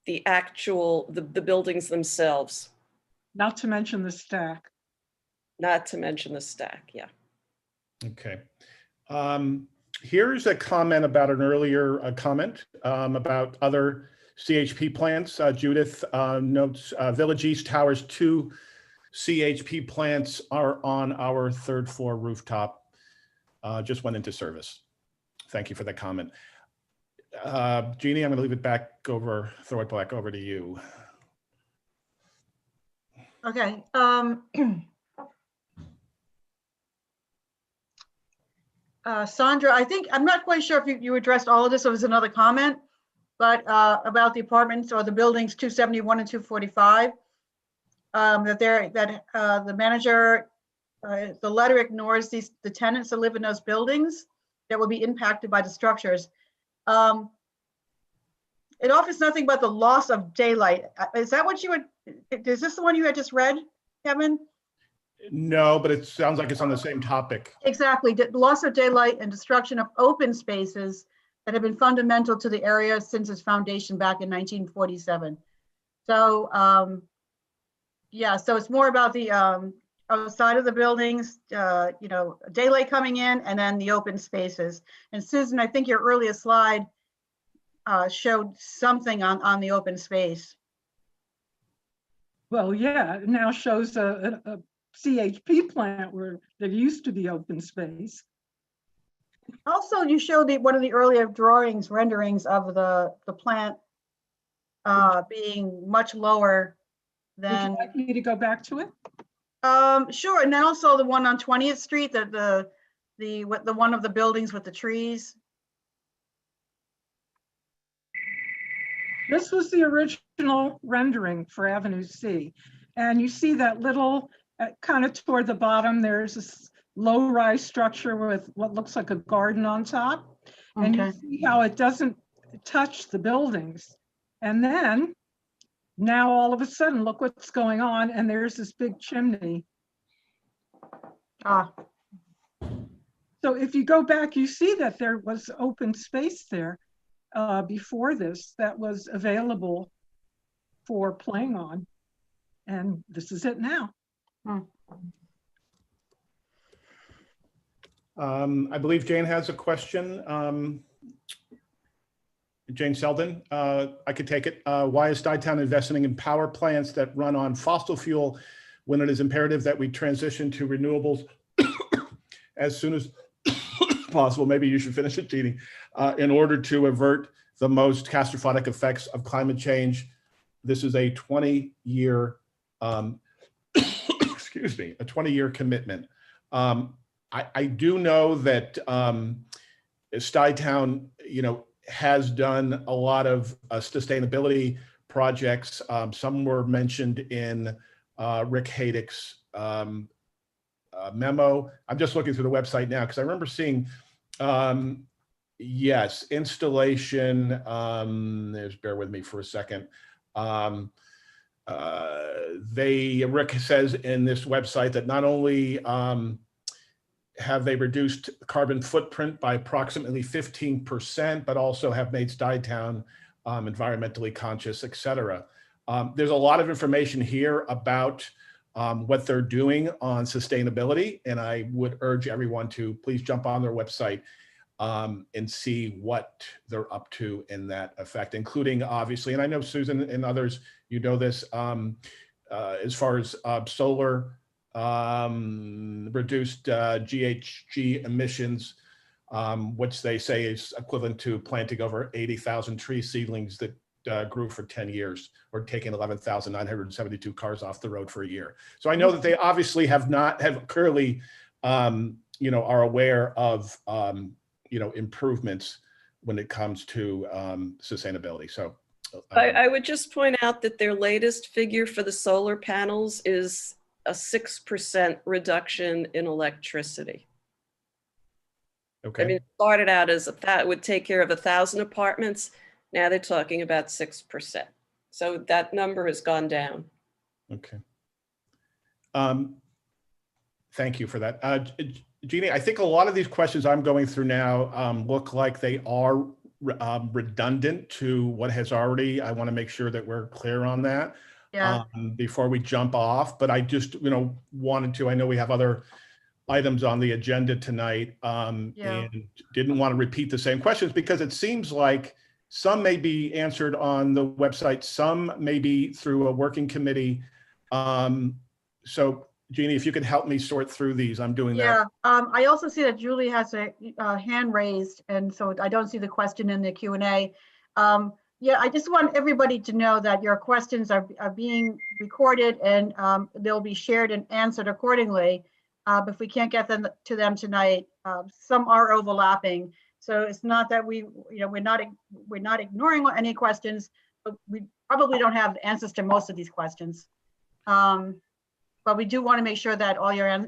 the buildings themselves. Not to mention the stack. Not to mention the stack, yeah. Okay. Here's a comment about an earlier comment about other CHP plants. Judith notes Village East Towers 2 CHP plants are on our 3rd floor rooftop. Just went into service. Thank you for that comment. Jeannie, I'm going to leave it throw it back over to you. Okay. Sandra, I'm not quite sure if you addressed all of this. It was another comment, but about the apartments or the buildings 271 and 245, the manager, the letter ignores the tenants that live in those buildings that will be impacted by the structures. It offers nothing but the loss of daylight. Is that what is this the one you had just read, Kevin? No, but it sounds like it's on the same topic. Exactly. The loss of daylight and destruction of open spaces that have been fundamental to the area since its foundation back in 1947. So, yeah, so it's more about the outside of the buildings, daylight coming in and then the open spaces. And Susan, I think your earlier slide showed something on the open space. Well, yeah, it now shows a CHP plant where there used to be open space. Also, you showed one of the earlier renderings of the plant being much lower than. Would you like me to go back to it? Sure, and then also the one on 20th Street, the one of the buildings with the trees. This was the original rendering for Avenue C. And you see that little, kind of toward the bottom, there's this low-rise structure with what looks like a garden on top. Okay. And you see how it doesn't touch the buildings. And then, now all of a sudden, look what's going on, and there's this big chimney. So if you go back, you see that there was open space there before this that was available for playing on. And this is it now. I believe Jane has a question. Jane Selden, I could take it. Why is Stuytown investing in power plants that run on fossil fuel when it is imperative that we transition to renewables as soon as possible? Maybe you should finish it, Jeannie. In order to avert the most catastrophic effects of climate change. This is a 20-year, excuse me, a 20-year commitment. I do know that Stuytown, has done a lot of sustainability projects. Some were mentioned in Rick Haydick's memo. I'm just looking through the website now because I remember seeing, yes, installation. Bear with me for a second. Rick says in this website that not only have they reduced carbon footprint by approximately 15%, but also have made Stuytown environmentally conscious, et cetera. There's a lot of information here about what they're doing on sustainability, and I would urge everyone to please jump on their website and see what they're up to in that effect, including obviously, and I know Susan and others, you know this, as far as solar, reduced GHG emissions, which they say is equivalent to planting over 80,000 tree seedlings that grew for 10 years, or taking 11,972 cars off the road for a year. So I know that they obviously have clearly, are aware of, improvements when it comes to sustainability. So I would just point out that their latest figure for the solar panels is a 6% reduction in electricity. Okay. I mean, it started out as that would take care of 1,000 apartments. Now they're talking about 6%. So that number has gone down. Okay. Thank you for that. Jeannie, I think a lot of these questions I'm going through now look like they are redundant to what has already. I want to make sure that we're clear on that. Yeah. Before we jump off, but I just, wanted to, I know we have other items on the agenda tonight, and didn't want to repeat the same questions because it seems like some may be answered on the website, some may be through a working committee. So Jeannie, if you could help me sort through these, I'm doing that. Yeah, I also see that Julie has a hand raised, and so I don't see the question in the Q&A. Yeah, I just want everybody to know that your questions are being recorded and they'll be shared and answered accordingly. But if we can't get them to them tonight, some are overlapping. So it's not that we're not ignoring any questions, but we probably don't have answers to most of these questions. But we do want to make sure that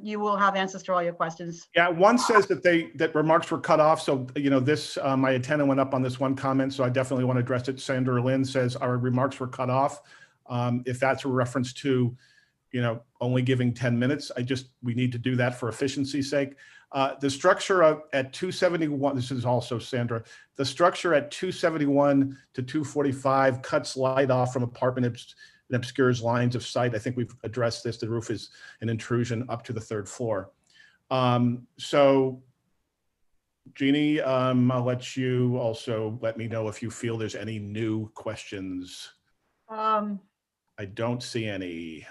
you will have answers to all your questions. Yeah, one says that remarks were cut off. So, this, my antenna went up on this one comment. So I definitely want to address it. Sandra Lynn says our remarks were cut off. If that's a reference to, only giving 10 minutes, we need to do that for efficiency's sake. The structure at 271, this is also Sandra, the structure at 271 to 245 cuts light off from apartment and obscures lines of sight. I think we've addressed this. The roof is an intrusion up to the 3rd floor. So Jeannie, I'll let you also let me know if you feel there's any new questions. I don't see any.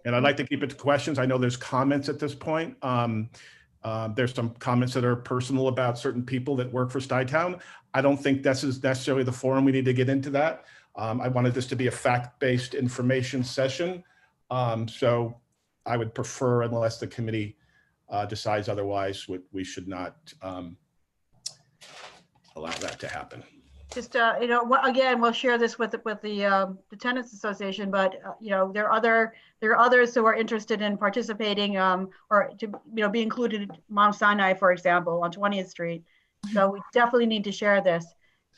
And I'd like to keep it to questions. I know there's comments at this point. There's some comments that are personal about certain people that work for Stuytown. I don't think this is necessarily the forum we need to get into that. I wanted this to be a fact-based information session. So I would prefer, unless the committee decides otherwise, we should not allow that to happen. Just, again, we'll share this with the Tenants Association, but, there are others who are interested in participating or to, be included in Mount Sinai, for example, on 20th Street. So we definitely need to share this.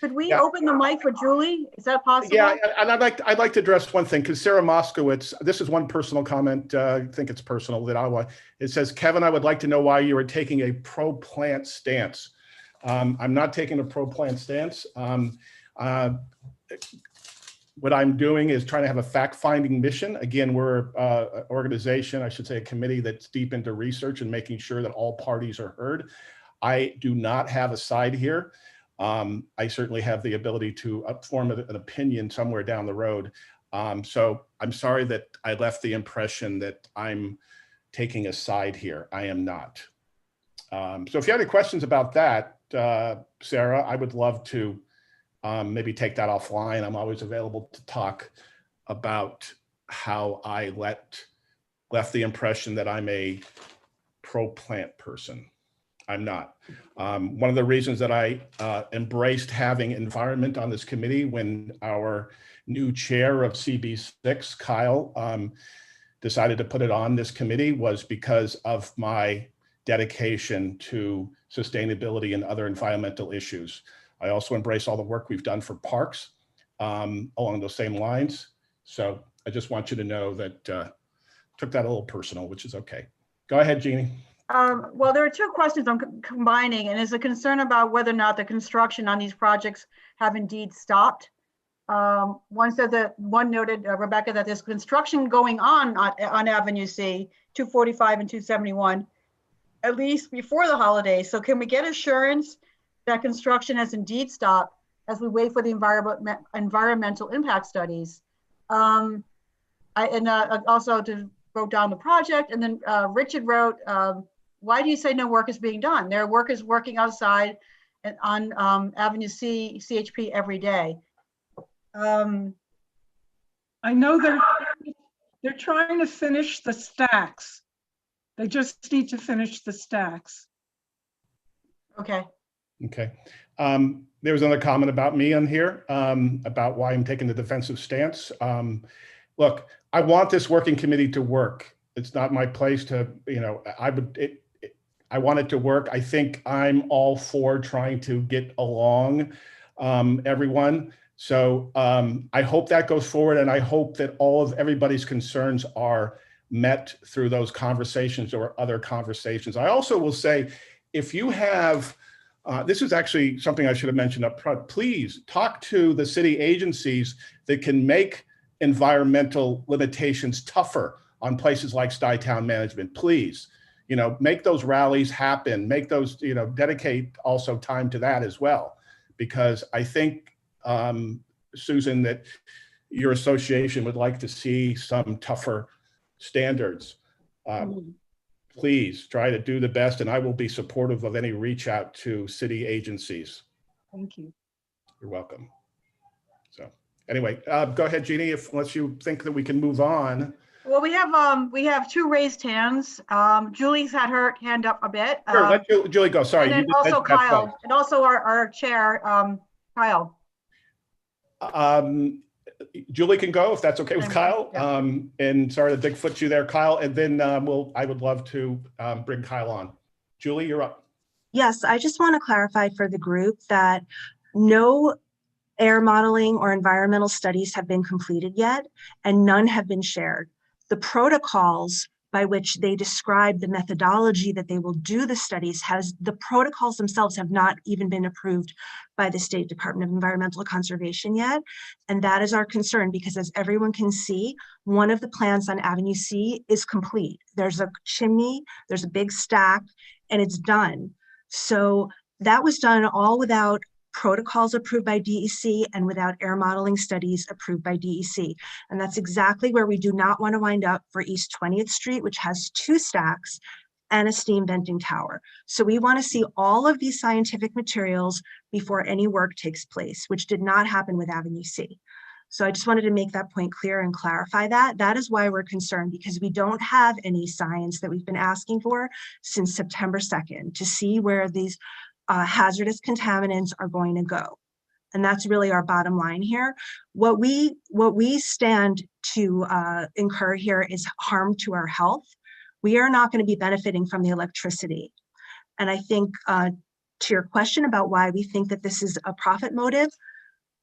Could we open the mic for Julie? Is that possible? Yeah, and I'd like to address one thing, because Sarah Moskowitz, this is one personal comment, I think it's personal that I want. It says, Kevin, I would like to know why you are taking a pro-plant stance. I'm not taking a pro-plant stance. what I'm doing is trying to have a fact-finding mission. Again, we're an organization, I should say a committee that's deep into research and making sure that all parties are heard. I do not have a side here. I certainly have the ability to form an opinion somewhere down the road. So I'm sorry that I left the impression that I'm taking a side here. I am not. So if you have any questions about that, Sarah, I would love to maybe take that offline. I'm always available to talk about how I left the impression that I'm a pro-plant person. I'm not. One of the reasons that I embraced having environment on this committee when our new chair of CB6, Kyle, decided to put it on this committee was because of my dedication to sustainability and other environmental issues. I also embrace all the work we've done for parks along those same lines. So I just want you to know that took that a little personal, which is okay. Go ahead, Jeannie. Well, there are two questions I'm combining, and is a concern about whether or not the construction on these projects have indeed stopped. One said that, one noted, Rebecca, that there's construction going on Avenue C, 245 and 271, at least before the holidays. So can we get assurance that construction has indeed stopped as we wait for the environmental impact studies? Also to wrote down the project, and then Richard wrote, why do you say no work is being done? There are workers working outside and on Avenue C, CHP every day. I know they're trying to finish the stacks. They just need to finish the stacks. Okay. Okay. There was another comment about me on here about why I'm taking the defensive stance. Look, I want this working committee to work. It's not my place to, I want it to work. I think I'm all for trying to get along, everyone. So I hope that goes forward, and I hope that all of everybody's concerns are met through those conversations or other conversations. I also will say, if you have, this is actually something I should have mentioned up front, please talk to the city agencies that can make environmental limitations tougher on places like Stuytown Management. Please, make those rallies happen, make those, dedicate also time to that as well. Because I think, Susan, that your association would like to see some tougher standards. Please try to do the best, and I will be supportive of any reach out to city agencies. Thank you. You're welcome. So anyway, go ahead, Jeannie, unless you think that we can move on. Well, we have two raised hands. Julie's had her hand up a bit. Sure, let Julie go. Sorry. And then also Kyle, and also our chair, Kyle. Julie can go if that's okay with Kyle. And sorry to bigfoot you there, Kyle. And then I would love to bring Kyle on. Julie, you're up. Yes, I just want to clarify for the group that no air modeling or environmental studies have been completed yet, and none have been shared. The protocols by which they describe the methodology that they will do the studies the protocols themselves have not even been approved by the State Department of Environmental Conservation yet. And that is our concern, because as everyone can see, one of the plants on Avenue C is complete. There's a chimney, there's a big stack, and it's done. So that was done all without protocols approved by DEC and without air modeling studies approved by DEC. And that's exactly where we do not want to wind up for East 20th Street, which has 2 stacks and a steam venting tower. So we want to see all of these scientific materials before any work takes place, which did not happen with Avenue C. So I just wanted to make that point clear and clarify that. That is why we're concerned, because we don't have any science that we've been asking for since September 2nd to see where these hazardous contaminants are going to go. And that's really our bottom line here. What we stand to incur here is harm to our health. We are not going to be benefiting from the electricity. And I think to your question about why we think that this is a profit motive,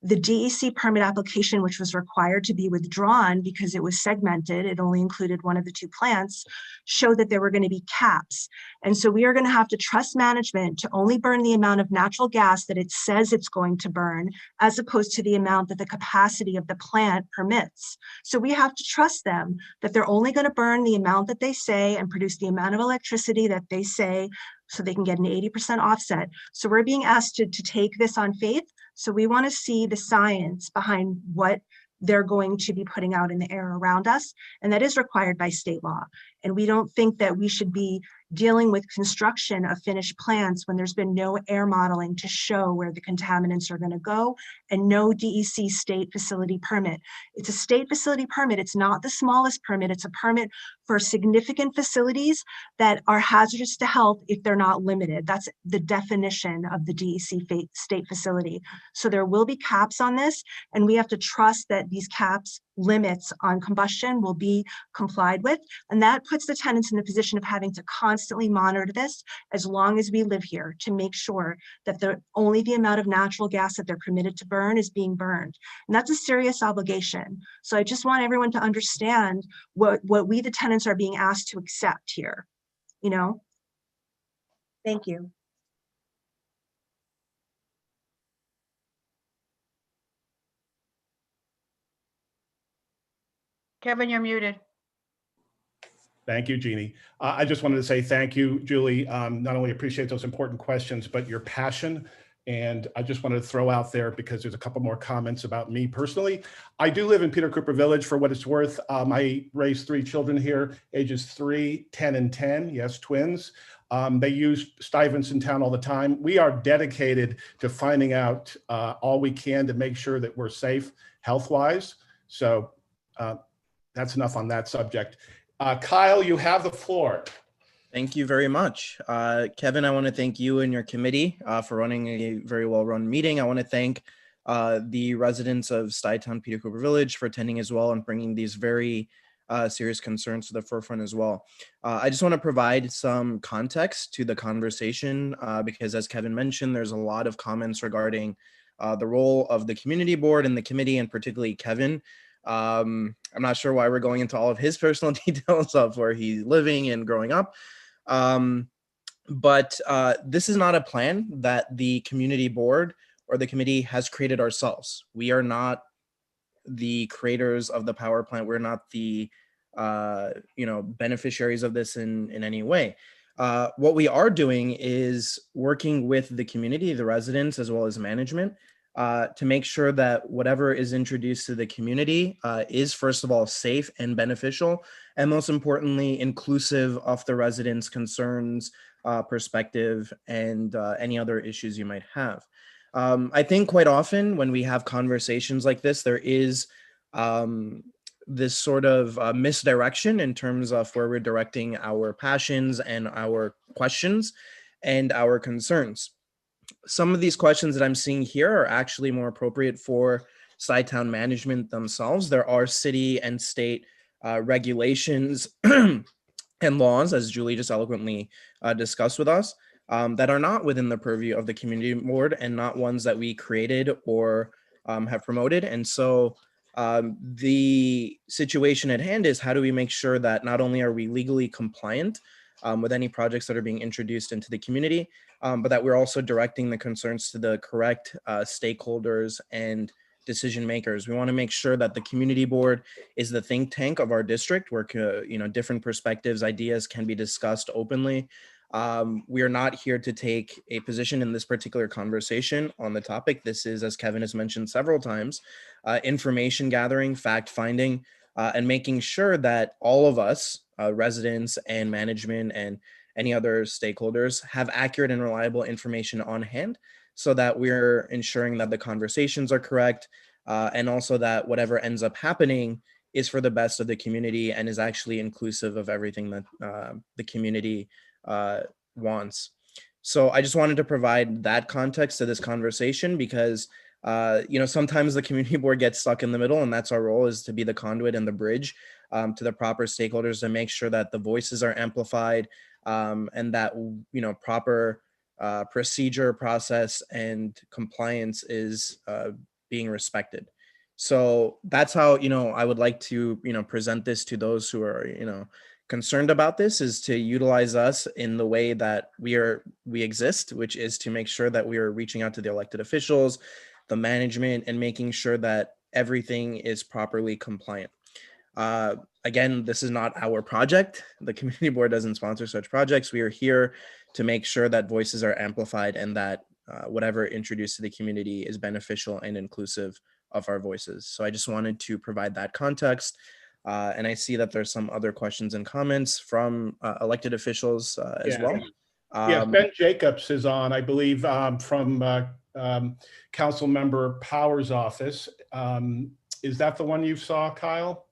The DEC permit application, which was required to be withdrawn because it was segmented, it only included one of the two plants, showed that there were going to be caps. And so we are going to have to trust management to only burn the amount of natural gas that it says it's going to burn, as opposed to the amount that the capacity of the plant permits. So we have to trust them that they're only going to burn the amount that they say and produce the amount of electricity that they say, so they can get an 80% offset. So we're being asked to take this on faith. So we want to see the science behind what they're going to be putting out in the air around us. And that is required by state law. And we don't think that we should be dealing with construction of finished plants when there's been no air modeling to show where the contaminants are going to go, and no DEC state facility permit. It's a state facility permit. It's not the smallest permit. It's a permit for significant facilities that are hazardous to health if they're not limited. That's the definition of the DEC state facility. So there will be caps on this, and we have to trust that these caps limits on combustion will be complied with. And that puts the tenants in the position of having to constantly monitor this as long as we live here, to make sure that only the amount of natural gas that they're permitted to burn is being burned. And that's a serious obligation. So I just want everyone to understand what we, the tenants, are being asked to accept here, you know? Thank you. Kevin, you're muted. Thank you, Jeannie. I just wanted to say thank you, Julie. Not only appreciate those important questions, but your passion. And I just wanted to throw out there, because there's a couple more comments about me personally. I do live in Peter Cooper Village, for what it's worth. I raised 3 children here, ages 3, 10, and 10. Yes, twins. They use Stuyvesant town all the time. We are dedicated to finding out all we can to make sure that we're safe health-wise. So that's enough on that subject. Kyle, you have the floor. Thank you very much. Kevin, I want to thank you and your committee for running a very well-run meeting. I want to thank the residents of Stuytown, Peter Cooper Village, for attending as well and bringing these very serious concerns to the forefront as well. I just want to provide some context to the conversation because, as Kevin mentioned, there's a lot of comments regarding the role of the community board and the committee, and particularly Kevin. I'm not sure why we're going into all of his personal details of where he's living and growing up. But this is not a plan that the community board or the committee has created ourselves. We are not the creators of the power plant. We're not the beneficiaries of this in any way. What we are doing is working with the community, the residents, as well as management, to make sure that whatever is introduced to the community is, first of all, safe and beneficial, and most importantly, inclusive of the residents' concerns, perspective, and any other issues you might have. I think quite often when we have conversations like this, there is this sort of misdirection in terms of where we're directing our passions and our questions and our concerns. Some of these questions that I'm seeing here are actually more appropriate for Stuytown management themselves. There are city and state regulations and laws, as Julie just eloquently discussed with us, that are not within the purview of the community board and not ones that we created or have promoted. And so the situation at hand is, how do we make sure that not only are we legally compliant with any projects that are being introduced into the community, but that we're also directing the concerns to the correct stakeholders and decision makers. We want to make sure that the community board is the think tank of our district, where different perspectives, ideas can be discussed openly. We are not here to take a position in this particular conversation on the topic. This is, as Kevin has mentioned several times, information gathering, fact finding, and making sure that all of us, residents and management and any other stakeholders, have accurate and reliable information on hand, so that we're ensuring that the conversations are correct, and also that whatever ends up happening is for the best of the community and is actually inclusive of everything that the community wants. So I just wanted to provide that context to this conversation, because sometimes the community board gets stuck in the middle, and that's our role, is to be the conduit and the bridge to the proper stakeholders, to make sure that the voices are amplified, and that proper procedure, process, and compliance is being respected. So that's how, I would like to, present this to those who are, concerned about this, is to utilize us in the way that we exist, which is to make sure that we are reaching out to the elected officials, the management, and making sure that everything is properly compliant. Again, this is not our project. The community board doesn't sponsor such projects. We are here to make sure that voices are amplified and that whatever introduced to the community is beneficial and inclusive of our voices. So I just wanted to provide that context. And I see that there's some other questions and comments from elected officials as well. Yes, Ben Jacobs is on, I believe, from Council Member Powers' office. Is that the one you saw, Kyle?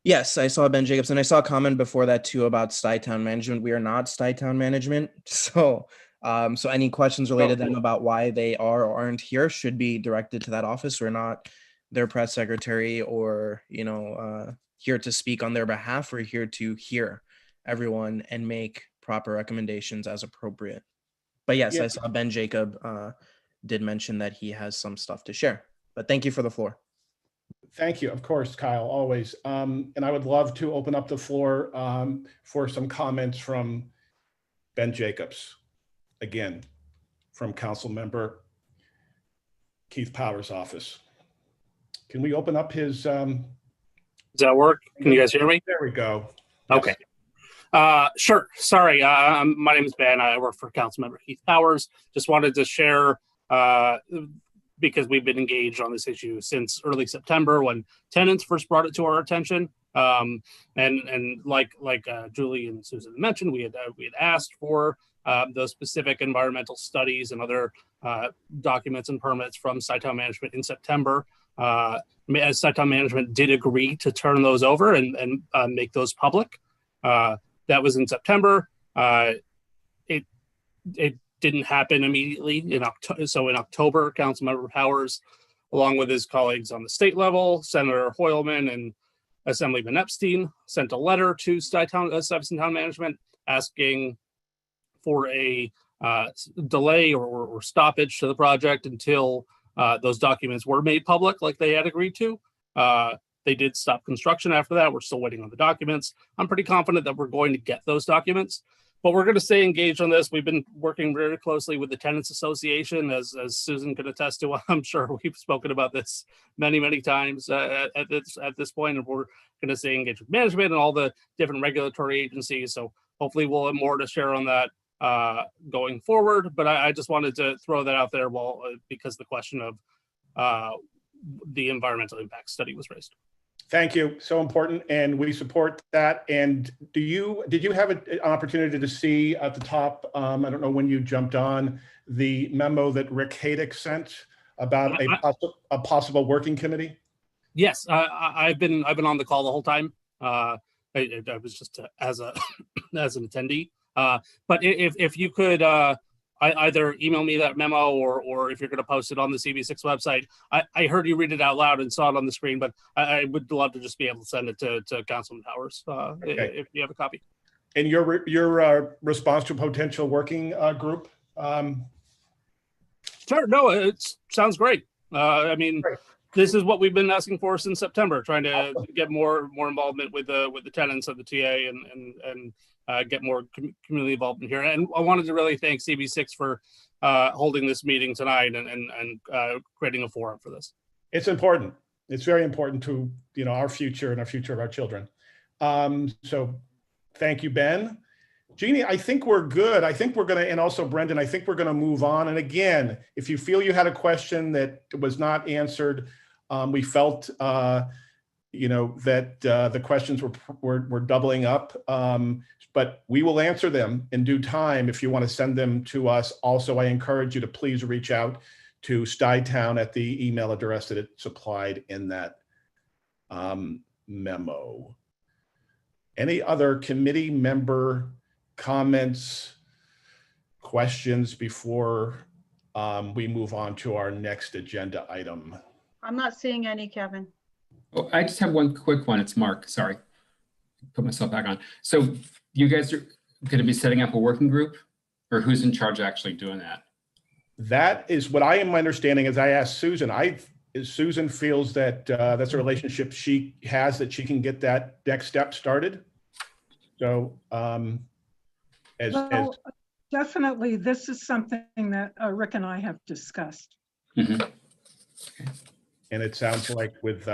Yes, I saw Ben Jacobs, and I saw a comment before that too about Stuytown management. We are not Stuytown management, so any questions related to them about why they are or aren't here should be directed to that office. We're not their press secretary or here to speak on their behalf. We're here to hear everyone and make proper recommendations as appropriate. But yes, I saw Ben Jacob did mention that he has some stuff to share. But thank you for the floor. Thank you, of course, Kyle, always. And I would love to open up the floor for some comments from Ben Jacobs, again, from Council Member Keith Powers' office. Can we open up his? Does that work? Can you guys hear me? There we go. Okay. Sure. Sorry. My name is Ben. I work for Council Member Keith Powers. Just wanted to share because we've been engaged on this issue since early September when tenants first brought it to our attention. And like Julie and Susan mentioned, we had asked for those specific environmental studies and other documents and permits from Stuytown Management in September. As Stuytown Management did agree to turn those over and make those public. That was in September. It didn't happen immediately in October. So in October, Councilmember Powers, along with his colleagues on the state level, Senator Hoylman and Assemblyman Epstein, sent a letter to Stuyvesant Town Management asking for a delay or stoppage to the project until those documents were made public like they had agreed to. They did stop construction after that. We're still waiting on the documents. I'm pretty confident that we're going to get those documents, but we're going to stay engaged on this. We've been working very closely with the Tenants Association, as Susan can attest to. I'm sure we've spoken about this many, many times at this point, and we're going to stay engaged with management and all the different regulatory agencies. So hopefully we'll have more to share on that going forward. But I just wanted to throw that out there because the question of the environmental impact study was raised. Thank you. So important, and we support that. And did you have an opportunity to see at the top? I don't know when you jumped on the memo that Rick Haydick sent about a possible working committee. Yes, I've been on the call the whole time. I was just as an attendee. But if you could either email me that memo or if you're going to post it on the CV6 website. I heard you read it out loud and saw it on the screen, but I would love to just be able to send it to Councilman Powers if you have a copy. And your response to a potential working group? Sure. No, it sounds great. I mean, this is what we've been asking for since September, trying to get more involvement with the tenants of the TA and get more community involvement here. And I wanted to really thank CB6 for holding this meeting tonight and creating a forum for this. It's important. It's very important to our future and our future of our children. So thank you, Ben. Jeannie, I think we're good. I think we're going to, and also Brendan, I think we're going to move on. And again, if you feel you had a question that was not answered, we felt that the questions were doubling up, but we will answer them in due time if you want to send them to us. Also, I encourage you to please reach out to Stuytown at the email address that it supplied in that memo. Any other committee member comments, questions before we move on to our next agenda item? I'm not seeing any, Kevin. Oh, I just have one quick one. It's Mark. Sorry, put myself back on. So you guys are going to be setting up a working group, or who's in charge of actually doing that? That is what my understanding is. I asked Susan. I Susan feels that that's a relationship she has, that she can get that next step started. So Well, definitely, this is something that Rick and I have discussed. Mhm. and it sounds like with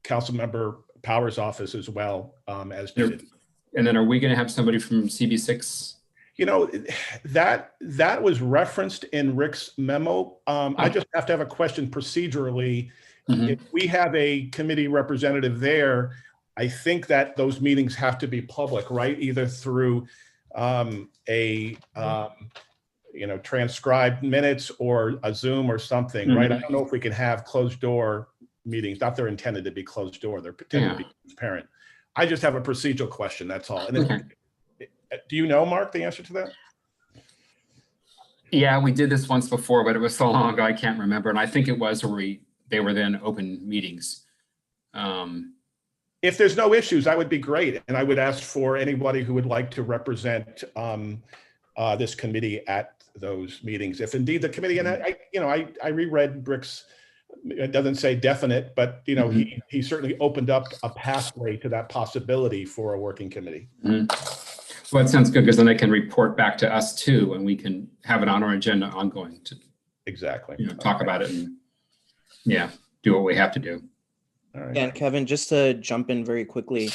Councilmember Powers' office as well, as needed. And then are we going to have somebody from CB6? You know, that was referenced in Rick's memo. I just have to have a question procedurally. If we have a committee representative there, I think that those meetings have to be public, right? Either through transcribed minutes or a Zoom or something, right? I don't know if we can have closed door meetings. Not they're intended to be closed door. They're intended to be transparent. I just have a procedural question, that's all. And do you know, Mark, the answer to that? Yeah, we did this once before, but it was so long ago, I can't remember. And I think it was where they were then open meetings. If there's no issues, that would be great. And I would ask for anybody who would like to represent this committee at those meetings. If indeed the committee, and I reread Rick's, it doesn't say definite, but he certainly opened up a pathway to that possibility for a working committee. Well, that sounds good, because then they can report back to us too, and we can have it on our agenda ongoing to talk about it and do what we have to do. All right. And Kevin, just to jump in very quickly,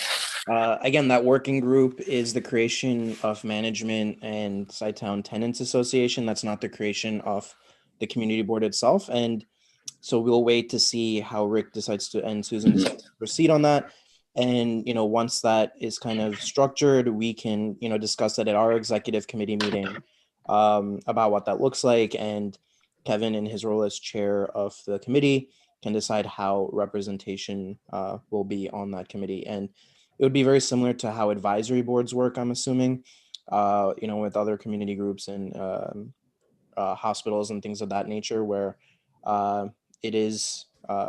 again, that working group is the creation of Management and Sitetown Tenants Association. That's not the creation of the community board itself. And so we'll wait to see how Rick decides to, and Susan decides to proceed on that. And, once that is kind of structured, we can, discuss that at our executive committee meeting about what that looks like. And Kevin, in his role as chair of the committee, can decide how representation will be on that committee. And it would be very similar to how advisory boards work, I'm assuming, with other community groups and hospitals and things of that nature, where it is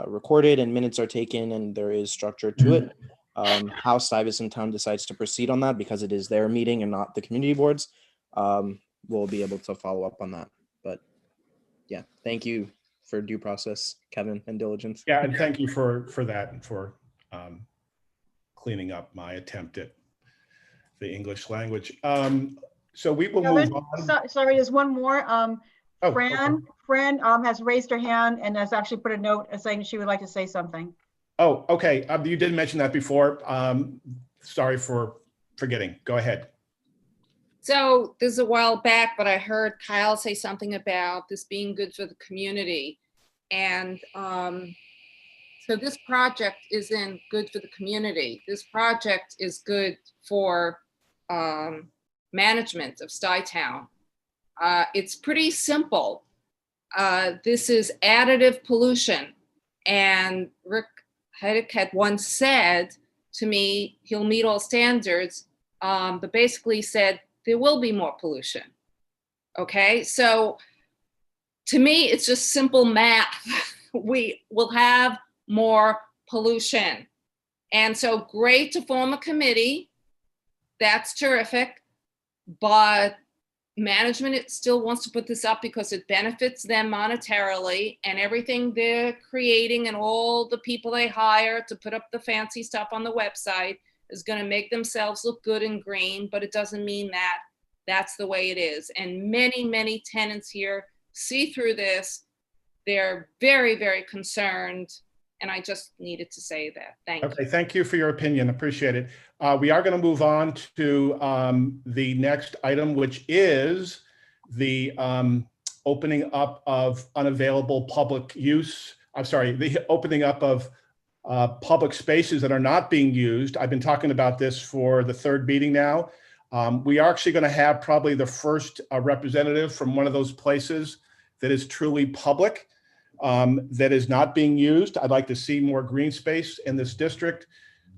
recorded and minutes are taken and there is structure to it. How Stuyvesant Town decides to proceed on that, because it is their meeting and not the community boards, we'll be able to follow up on that. But yeah, thank you for due process, Kevin, and diligence. Yeah, and thank you for that and for cleaning up my attempt at the English language. So we will move on. Sorry, there's one more. Fran has raised her hand and has actually put a note saying she would like to say something. Oh, okay. You did mention that before. Sorry for forgetting. Go ahead. So this is a while back, but I heard Kyle say something about this being good for the community. And so this project isn't good for the community. This project is good for management of Stuytown. It's pretty simple. This is additive pollution. And Rick Heidick had once said to me, he'll meet all standards, but basically said, there will be more pollution. Okay, so to me, it's just simple math. We will have more pollution. And so great to form a committee. That's terrific. But management, it still wants to put this up because it benefits them monetarily, and everything they're creating and all the people they hire to put up the fancy stuff on the website is going to make themselves look good and green, but it doesn't mean that that's the way it is. And many, many tenants here see through this. They're very, very concerned. And I just needed to say that. Thank you. Okay, thank you for your opinion. Appreciate it. We are going to move on to the next item, which is the opening up of unavailable public use. I'm sorry, the opening up of public spaces that are not being used. I've been talking about this for the third meeting now. We are actually going to have probably the first representative from one of those places that is truly public, that is not being used. I'd like to see more green space in this district.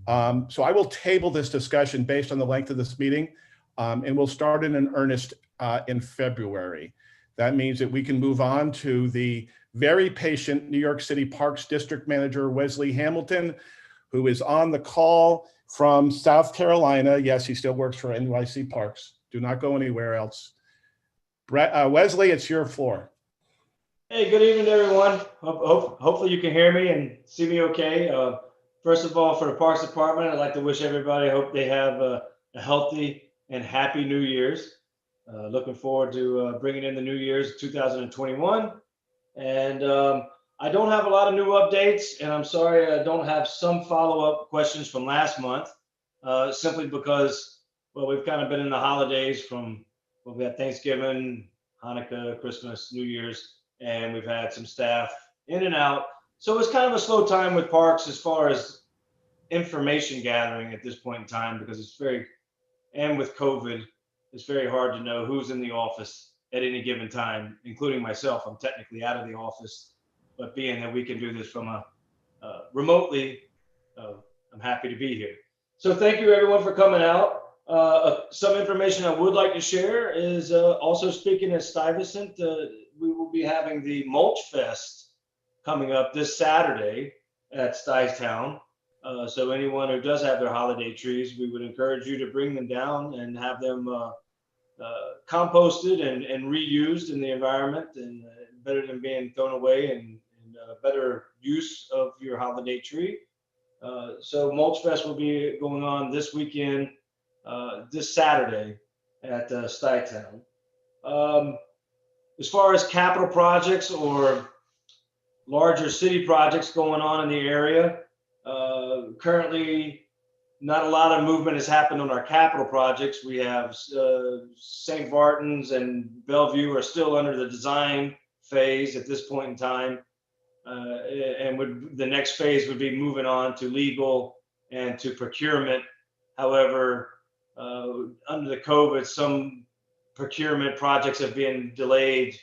So I will table this discussion based on the length of this meeting, and we'll start in earnest in February. That means that we can move on to the very patient New York City Parks District Manager, Wesley Hamilton, who is on the call from South Carolina. Yes, he still works for NYC Parks. Do not go anywhere else. Wesley, it's your floor. Hey, good evening, everyone. Hopefully you can hear me and see me okay. First of all, for the Parks Department, I'd like to wish everybody, I hope they have a healthy and happy New Year's. Looking forward to bringing in the New Year's 2021. And I don't have a lot of new updates, and I'm sorry I don't have some follow-up questions from last month, simply because, well, we've kind of been in the holidays from, well, we had Thanksgiving, Hanukkah, Christmas, New Year's, and we've had some staff in and out. So it's kind of a slow time with parks as far as information gathering at this point in time, because it's very, and with COVID, it's very hard to know who's in the office at any given time, including myself. I'm technically out of the office, but being that we can do this from remotely, I'm happy to be here. So thank you everyone for coming out. Some information I would like to share is also speaking at Stuyvesant, we will be having the Mulch Fest coming up this Saturday at Stuyvesant. So anyone who does have their holiday trees, we would encourage you to bring them down and have them composted and reused in the environment, and better than being thrown away, and better use of your holiday tree. So Mulch Fest will be going on this weekend, this Saturday at Stuyvesant. As far as capital projects or larger city projects going on in the area, currently not a lot of movement has happened on our capital projects. We have St. Barton's and Bellevue are still under the design phase at this point in time. And the next phase would be moving on to legal and to procurement. However, under the COVID, some procurement projects have been delayed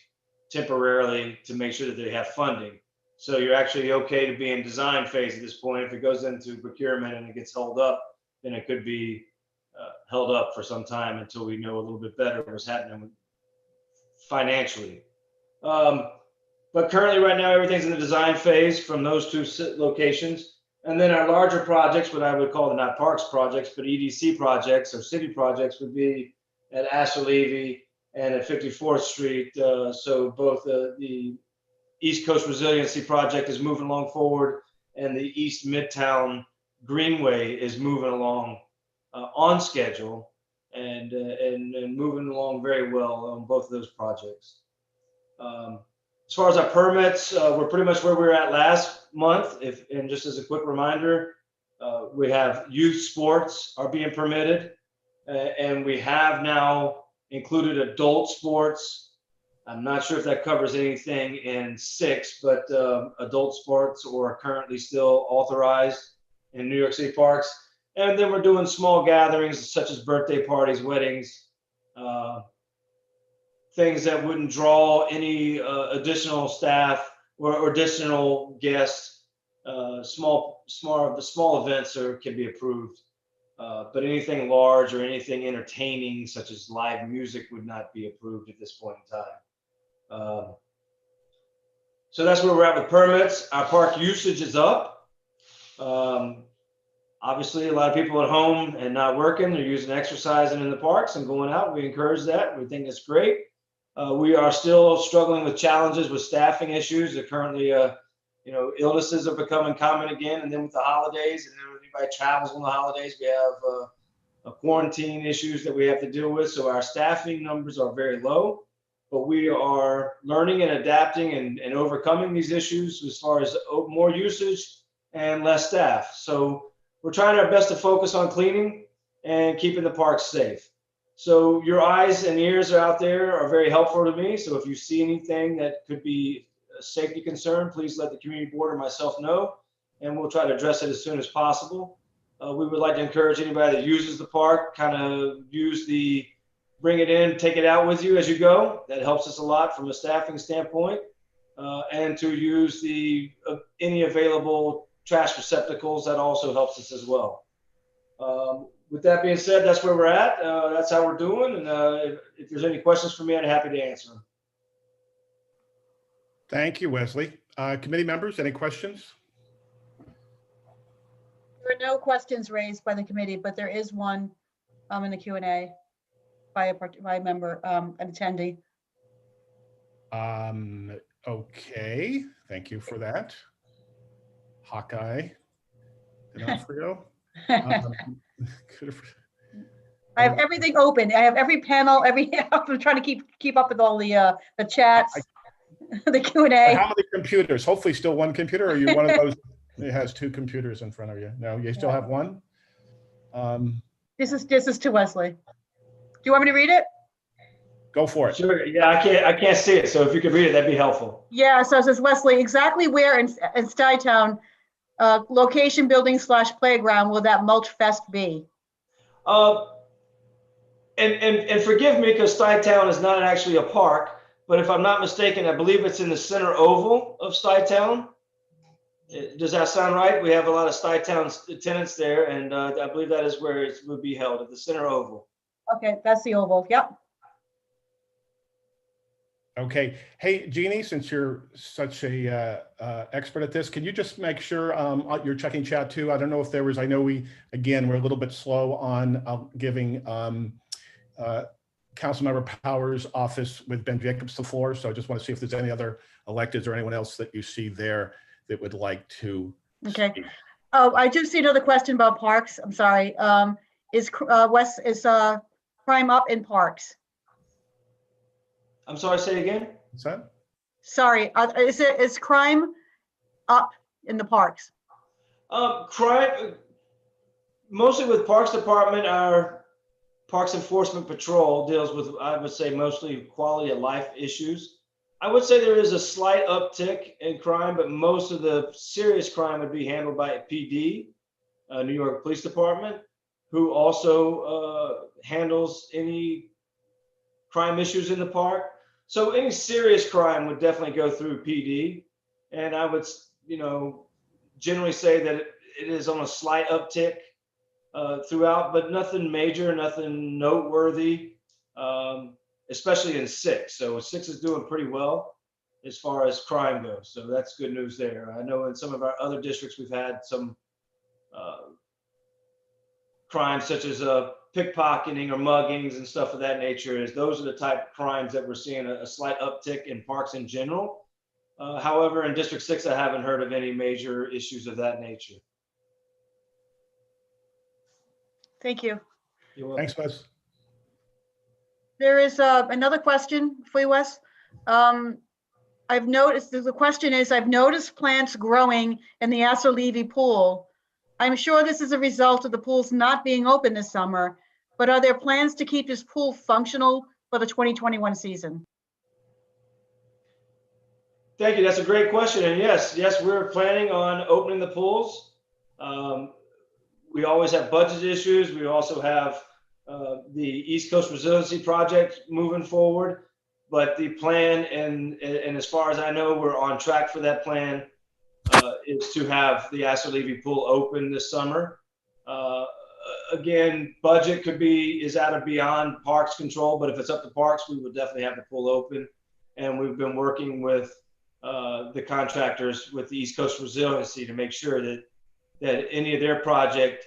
temporarily to make sure that they have funding. So you're actually okay to be in design phase at this point. If it goes into procurement and it gets held up, then it could be held up for some time until we know a little bit better what's happening financially. But currently right now, everything's in the design phase from those two locations. And then our larger projects, what I would call not parks projects, but EDC projects or city projects, would be at Astor Levy and at 54th Street. So both the East Coast Resiliency Project is moving along forward, and the East Midtown Greenway is moving along on schedule and moving along very well on both of those projects. As far as our permits, we're pretty much where we were at last month. And just as a quick reminder, we have youth sports are being permitted, and we have now included adult sports. I'm not sure if that covers anything in 6, but adult sports are currently still authorized in New York City parks. And then we're doing small gatherings such as birthday parties, weddings, things that wouldn't draw any additional staff or additional guests. Small events can be approved, but anything large or anything entertaining such as live music would not be approved at this point in time. So that's where we're at with permits. Our park usage is up. Obviously, a lot of people at home and not working, they're using exercising in the parks and going out. We encourage that. We think it's great. We are still struggling with challenges with staffing issues. That currently, illnesses are becoming common again. And then with the holidays, and then when anybody travels on the holidays, we have quarantine issues that we have to deal with. So our staffing numbers are very low, but we are learning and adapting and overcoming these issues as far as more usage and less staff. So we're trying our best to focus on cleaning and keeping the parks safe. So your eyes and ears are out there are very helpful to me. So if you see anything that could be a safety concern, please let the community board or myself know, and we'll try to address it as soon as possible. We would like to encourage anybody that uses the park, kind of bring it in, take it out with you as you go. That helps us a lot from a staffing standpoint, and to use any available trash receptacles. That also helps us as well. With that being said, that's where we're at. That's how we're doing. And if there's any questions for me, I'd be happy to answer them. Thank you, Wesley. Committee members, any questions? There are no questions raised by the committee, but there is one in the Q&A by a member, an attendee. Okay, thank you for that. Hawkeye D'Onofrio. I have everything open. I have every panel, I'm trying to keep up with all the chats, the Q&A. How many computers? Hopefully still one computer, or are you one of those that has two computers in front of you? No, you still have one? This is to Wesley. Do you want me to read it? Go for it. Sure. Yeah, I can't see it. So if you could read it, that'd be helpful. Yeah, so it says, Wesley, exactly where in Stuytown, location, building / playground will that Mulch Fest be? And forgive me, because Stuytown is not actually a park, but if I'm not mistaken, I believe it's in the center oval of Stuytown. Does that sound right? We have a lot of Stuytown tenants there, and I believe that is where it would be held, at the center oval. Okay, that's the oval. Yep. Okay. Hey, Jeannie, since you're such a expert at this, can you just make sure you're checking chat too? I don't know if there was, I know we're a little bit slow on giving Councilmember Powers' office with Ben Jacobs the floor. So I just want to see if there's any other electeds or anyone else that you see there that would like to speak. Oh, I do see another question about parks. I'm sorry. Is crime up in parks? I'm sorry, say it again. What's that? Sorry, is crime up in the parks? Crime, mostly with Parks Department, our Parks Enforcement Patrol deals with, I would say, mostly quality of life issues. I would say there is a slight uptick in crime, but most of the serious crime would be handled by PD, New York Police Department, who also handles any crime issues in the park. So any serious crime would definitely go through PD. And I would, generally say that it is on a slight uptick throughout, but nothing major, nothing noteworthy, especially in 6. So 6 is doing pretty well as far as crime goes. So that's good news there. I know in some of our other districts, we've had some crimes such as pickpocketing or muggings and stuff of that nature. Those are the type of crimes that we're seeing a slight uptick in parks in general. However, in District 6, I haven't heard of any major issues of that nature. Thank you. You're welcome. Thanks, Wes. There is another question for you, Wes. I've noticed, the question is, I've noticed plants growing in the Astor Levy pool. I'm sure this is a result of the pools not being open this summer, but are there plans to keep this pool functional for the 2021 season? Thank you. That's a great question. And yes, we're planning on opening the pools. We always have budget issues. We also have the East Coast Resiliency Project moving forward. But the plan, and as far as I know, we're on track for that plan, is to have the Astor Levy pool open this summer. Again, budget is out of beyond Parks control, but if it's up to Parks, we will definitely have the pool open. And we've been working with the contractors with the East Coast Resiliency to make sure that any of their project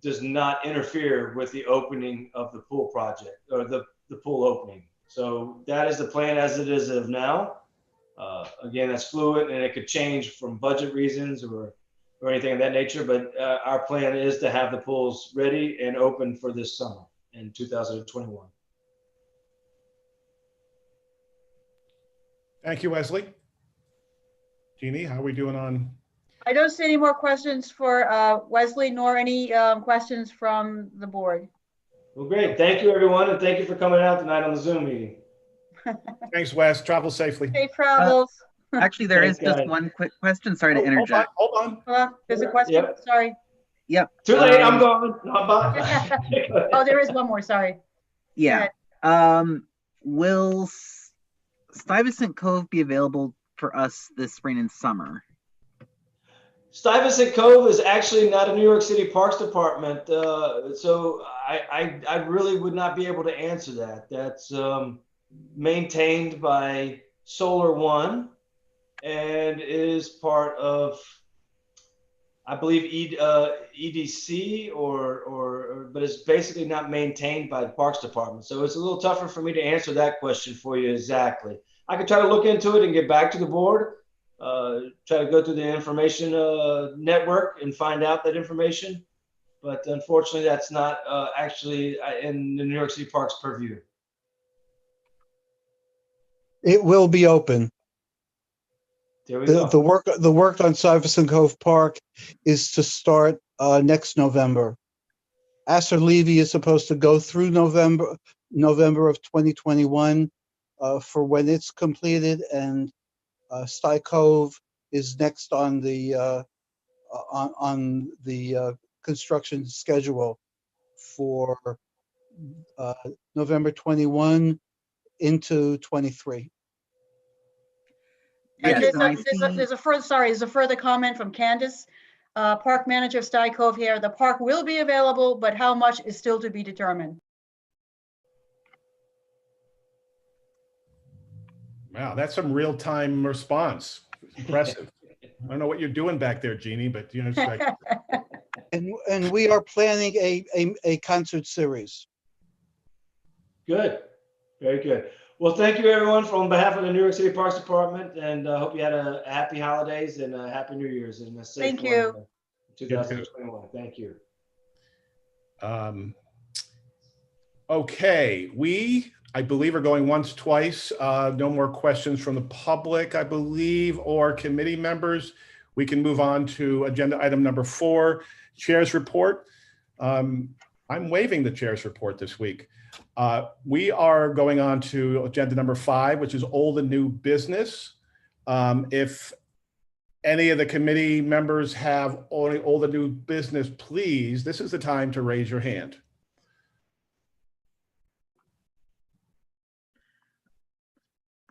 does not interfere with the opening of the pool project or the pool opening. So that is the plan as it is of now. Again, that's fluid and it could change from budget reasons or anything of that nature, but our plan is to have the pools ready and open for this summer in 2021. Thank you, Wesley. Jeannie, how are we doing on? I don't see any more questions for Wesley, nor any questions from the board. Well, great. Thank you, everyone. And thank you for coming out tonight on the Zoom meeting. Thanks, Wes. Travel safely. Safe travels. Actually, there is just one quick question. Sorry to interject. Hold on. There's a question. Yep. Sorry. Yep. Too late. I'm gone. I'm back. Oh, there is one more. Sorry. Yeah. Will Stuyvesant Cove be available for us this spring and summer? Stuyvesant Cove is actually not a New York City Parks Department, so I really would not be able to answer that. That's maintained by Solar One and is part of, I believe, EDC but it's basically not maintained by the Parks Department. So it's a little tougher for me to answer that question for you exactly. I could try to look into it and get back to the board. Try to go through the information network and find out that information. But unfortunately, that's not actually in the New York City Parks purview. It will be open. There we go. The work on Stuyvesant Cove Park is to start next November. Astor Levy is supposed to go through November of 2021 for when it's completed, and Sty Cove is next on the construction schedule for November 21 into 23. And there's a further comment from Candace, park manager of Sty Cove here. The park will be available, but how much is still to be determined. Wow, that's some real-time response. Impressive. I don't know what you're doing back there, Jeannie, but you know, it's like... and we are planning a concert series. Good, very good. Well, thank you everyone on behalf of the New York City Parks Department, and hope you had a happy holidays and a happy New Year's and a safe Thank you. 2021. Thank you. Okay, I believe are going once, twice. No more questions from the public, I believe, or committee members. We can move on to agenda item number 4, Chair's report. I'm waiving the Chair's report this week. We are going on to agenda number 5, which is old and new business. If any of the committee members have old and new business, please, this is the time to raise your hand.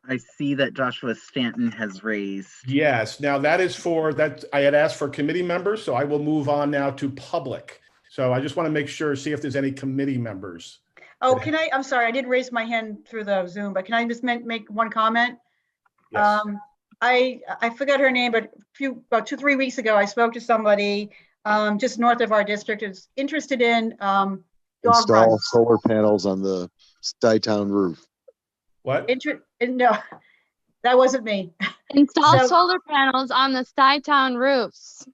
I see that Joshua Stanton has raised. Yes, now that is for that. I had asked for committee members, so I will move on now to public. So I just want to make sure, see if there's any committee members. Oh, I'm sorry, I did raise my hand through the Zoom, but can I just make one comment? Yes. I forgot her name, but about 2-3 weeks ago, I spoke to somebody just north of our district who's interested in dog install runs. solar panels on the Stuytown roof. What? No, that wasn't me. Install solar panels on the Stuytown roofs.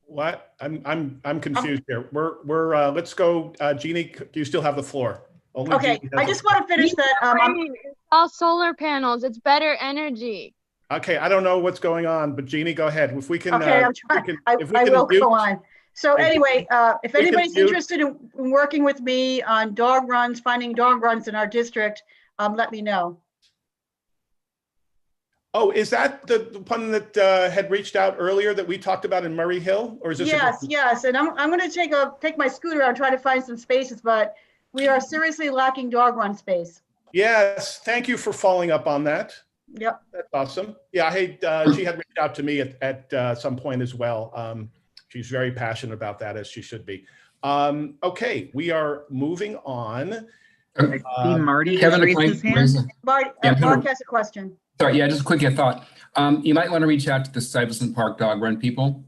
What? I'm confused here. We're let's go. Jeannie, do you still have the floor? Only okay, I just want to finish that. Install solar panels. It's better energy. Okay, I don't know what's going on, but Jeannie, go ahead. If we can. Okay, I'm trying. I will go on. So anyway, if anybody's interested in working with me on dog runs, finding dog runs in our district, let me know. Oh, is that the one that had reached out earlier that we talked about in Murray Hill, or is this? Yes. And I'm going to take my scooter out and try to find some spaces, but we are seriously lacking dog run space. Yes, thank you for following up on that. Yep. That's awesome. Yeah, hey, she had reached out to me at some point as well. She's very passionate about that, as she should be. Okay, we are moving on. I see Marty Kevin, raised his hand. Mark has a question. Sorry, yeah, just a quick thought. You might want to reach out to the Stuyvesant Park Dog Run people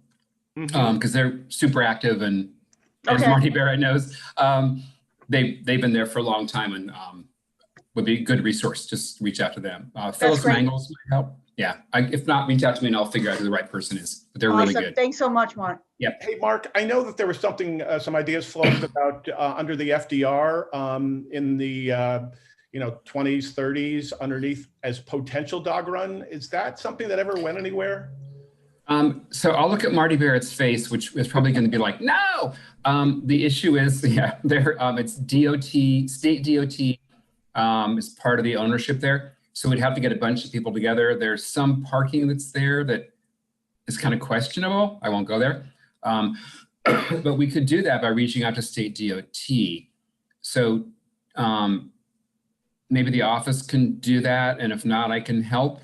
because they're super active, and as Marty Barrett knows, they've been there for a long time and would be a good resource. Just reach out to them. Phyllis Mangles might help. Yeah, if not, reach out to me and I'll figure out who the right person is. But they're really good. Thanks so much, Mark. Yep. Hey, Mark, I know that there was something, some ideas floated about under the FDR in the 20s, 30s underneath as potential dog run. Is that something that ever went anywhere? So I'll look at Marty Barrett's face, which is probably going to be like, no. The issue is, it's DOT, state DOT is part of the ownership there. So we'd have to get a bunch of people together. There's some parking that's there that is kind of questionable. I won't go there. But we could do that by reaching out to state DOT. So maybe the office can do that. And if not, I can help.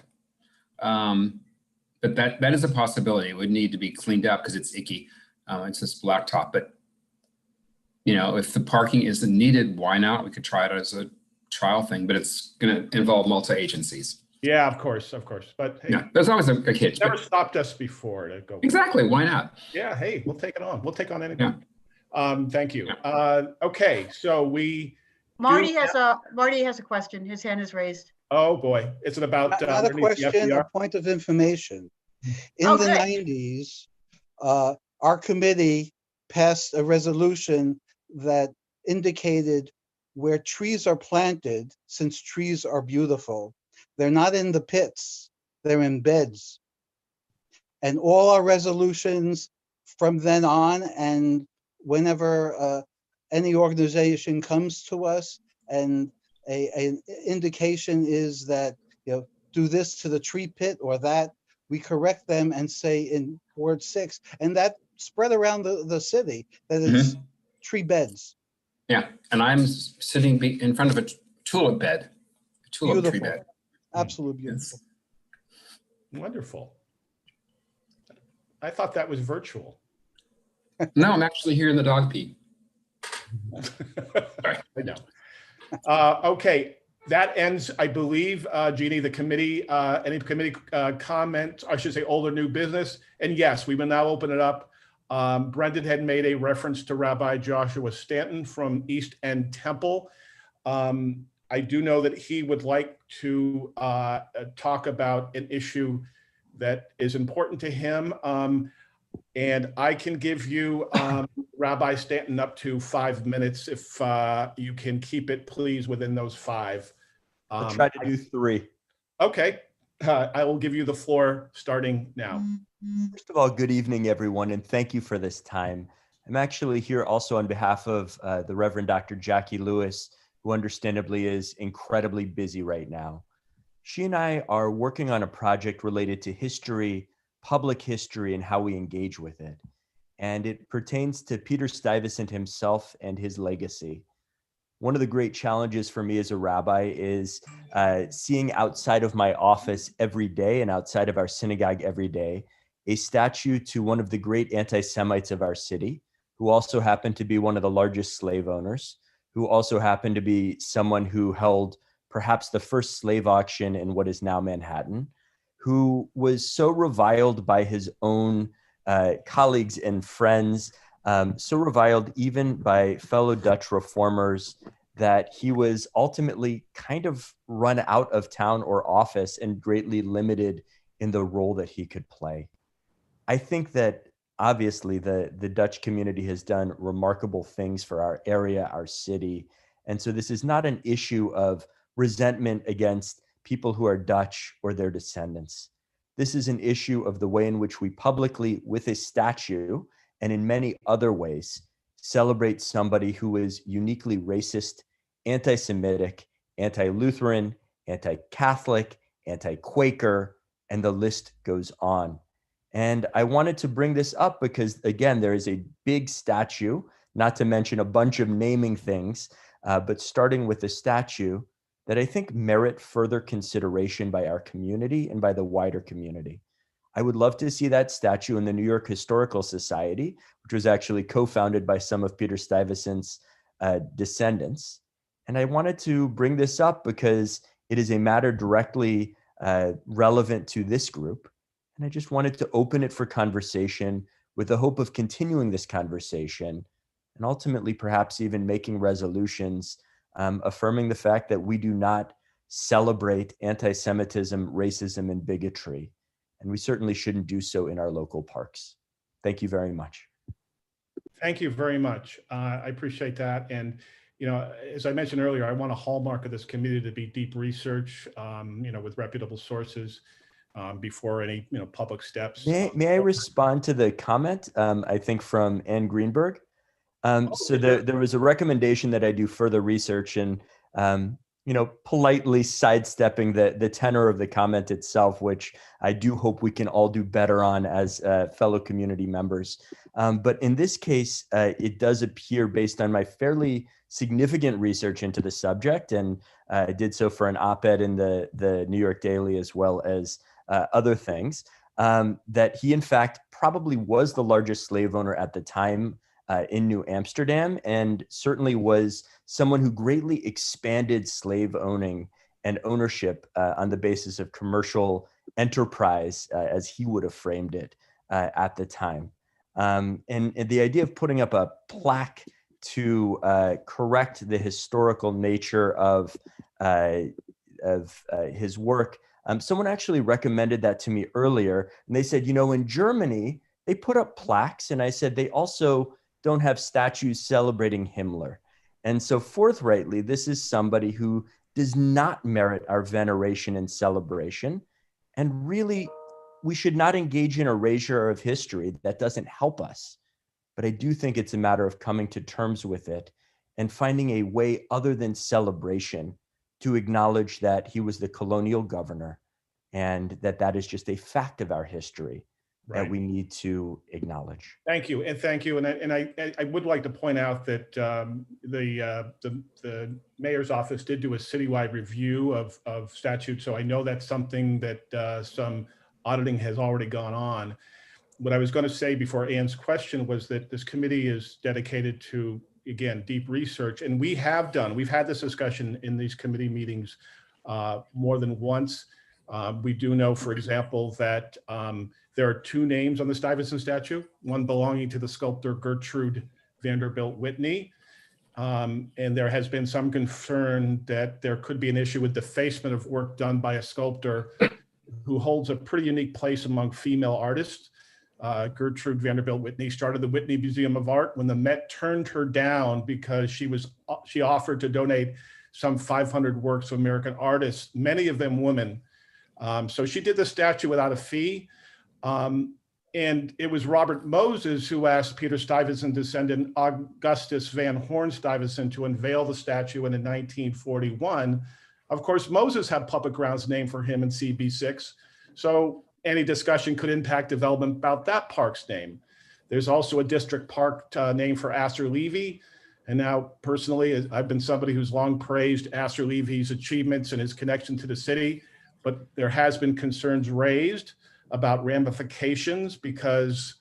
But that is a possibility. It would need to be cleaned up because it's icky. It's just blacktop. But, if the parking isn't needed, why not? We could try it as a trial thing, but it's going to involve multi-agencies. Yeah, of course. But hey, there's always a hitch. Never stopped us before to go. Exactly. Why not? Yeah. Hey, we'll take it on. We'll take on anything. Yeah. Thank you. Okay. So we Marty has a question. His hand is raised. Oh, boy. Is it about? Not a underneath the question, a FDR? point of information. In Oh, the good. 90s, our committee passed a resolution that indicated where trees are planted, since trees are beautiful, they're not in the pits, they're in beds. And all our resolutions from then on, and whenever any organization comes to us and an indication is that, do this to the tree pit or that, we correct them and say in Ward 6, and that spread around the city, that it's tree beds. Yeah, and I'm sitting in front of a tulip bed, a tulip tree Beautiful. bed. Absolutely beautiful. Wonderful. I thought that was virtual. No, I'm actually here in the dog pee. I know. Okay, that ends, I believe, Jeannie, the committee, any committee comment, I should say old or new business. And yes, we will now open it up. Brendan had made a reference to Rabbi Joshua Stanton from East End Temple. I do know that he would like to talk about an issue that is important to him. And I can give you Rabbi Stanton up to 5 minutes if you can keep it, please, within those 5. I'll try to do 3. Okay. I will give you the floor starting now. First of all, good evening, everyone, and thank you for this time. I'm actually here also on behalf of the Reverend Dr. Jackie Lewis, who understandably is incredibly busy right now. She and I are working on a project related to history, public history, and how we engage with it. And it pertains to Peter Stuyvesant himself and his legacy. One of the great challenges for me as a rabbi is seeing outside of my office every day and outside of our synagogue every day, a statue to one of the great anti-Semites of our city, who also happened to be one of the largest slave owners, who also happened to be someone who held perhaps the first slave auction in what is now Manhattan, who was so reviled by his own colleagues and friends, so reviled even by fellow Dutch reformers, that he was ultimately kind of run out of town or office and greatly limited in the role that he could play. I think that obviously the Dutch community has done remarkable things for our area, our city. And so this is not an issue of resentment against people who are Dutch or their descendants. This is an issue of the way in which we publicly, with a statue and in many other ways, celebrate somebody who is uniquely racist, anti-Semitic, anti-Lutheran, anti-Catholic, anti-Quaker, and the list goes on. And I wanted to bring this up because, again, there is a big statue, not to mention a bunch of naming things, but starting with the statue that I think merit further consideration by our community and by the wider community. I would love to see that statue in the New York Historical Society, which was actually co-founded by some of Peter Stuyvesant's descendants. And I wanted to bring this up because it is a matter directly relevant to this group. And I just wanted to open it for conversation with the hope of continuing this conversation and ultimately perhaps even making resolutions affirming the fact that we do not celebrate anti-Semitism, racism, and bigotry. And we certainly shouldn't do so in our local parks. Thank you very much. Thank you very much. I appreciate that. And, as I mentioned earlier, I want a hallmark of this committee to be deep research, with reputable sources before any, public steps. May I respond to the comment, I think from Ann Greenberg? So there was a recommendation that I do further research and, politely sidestepping the tenor of the comment itself, which I do hope we can all do better on as fellow community members. But in this case, it does appear based on my fairly significant research into the subject, and I did so for an op-ed in the New York Daily as well as other things, that he in fact probably was the largest slave owner at the time in New Amsterdam, and certainly was someone who greatly expanded slave owning and ownership on the basis of commercial enterprise, as he would have framed it at the time. And the idea of putting up a plaque to correct the historical nature of his work. Someone actually recommended that to me earlier, and they said, you know, in Germany, they put up plaques, and I said they also don't have statues celebrating Himmler. And so forthrightly, this is somebody who does not merit our veneration and celebration. And really, we should not engage in erasure of history. That doesn't help us. But I do think it's a matter of coming to terms with it and finding a way other than celebration to acknowledge that he was the colonial governor and that that is just a fact of our history that we need to acknowledge. Thank you, and thank you. And I would like to point out that the mayor's office did do a citywide review of statutes, so I know that's something that some auditing has already gone on. What I was going to say before Ann's question was that this committee is dedicated to, again, deep research, and we've had this discussion in these committee meetings more than once. We do know, for example, that there are two names on the Stuyvesant statue, one belonging to the sculptor Gertrude Vanderbilt Whitney. And there has been some concern that there could be an issue with defacement of work done by a sculptor who holds a pretty unique place among female artists. Gertrude Vanderbilt Whitney started the Whitney Museum of Art when the Met turned her down because she offered to donate some 500 works of American artists, many of them women. So she did the statue without a fee. And it was Robert Moses who asked Peter Stuyvesant's descendant Augustus Van Horn Stuyvesant to unveil the statue in 1941. Of course, Moses had public grounds named for him in CB6. So any discussion could impact development about that park's name. There's also a district park named for Astor Levy. And now personally, I've been somebody who's long praised Astor Levy's achievements and his connection to the city, but there has been concerns raised about ramifications because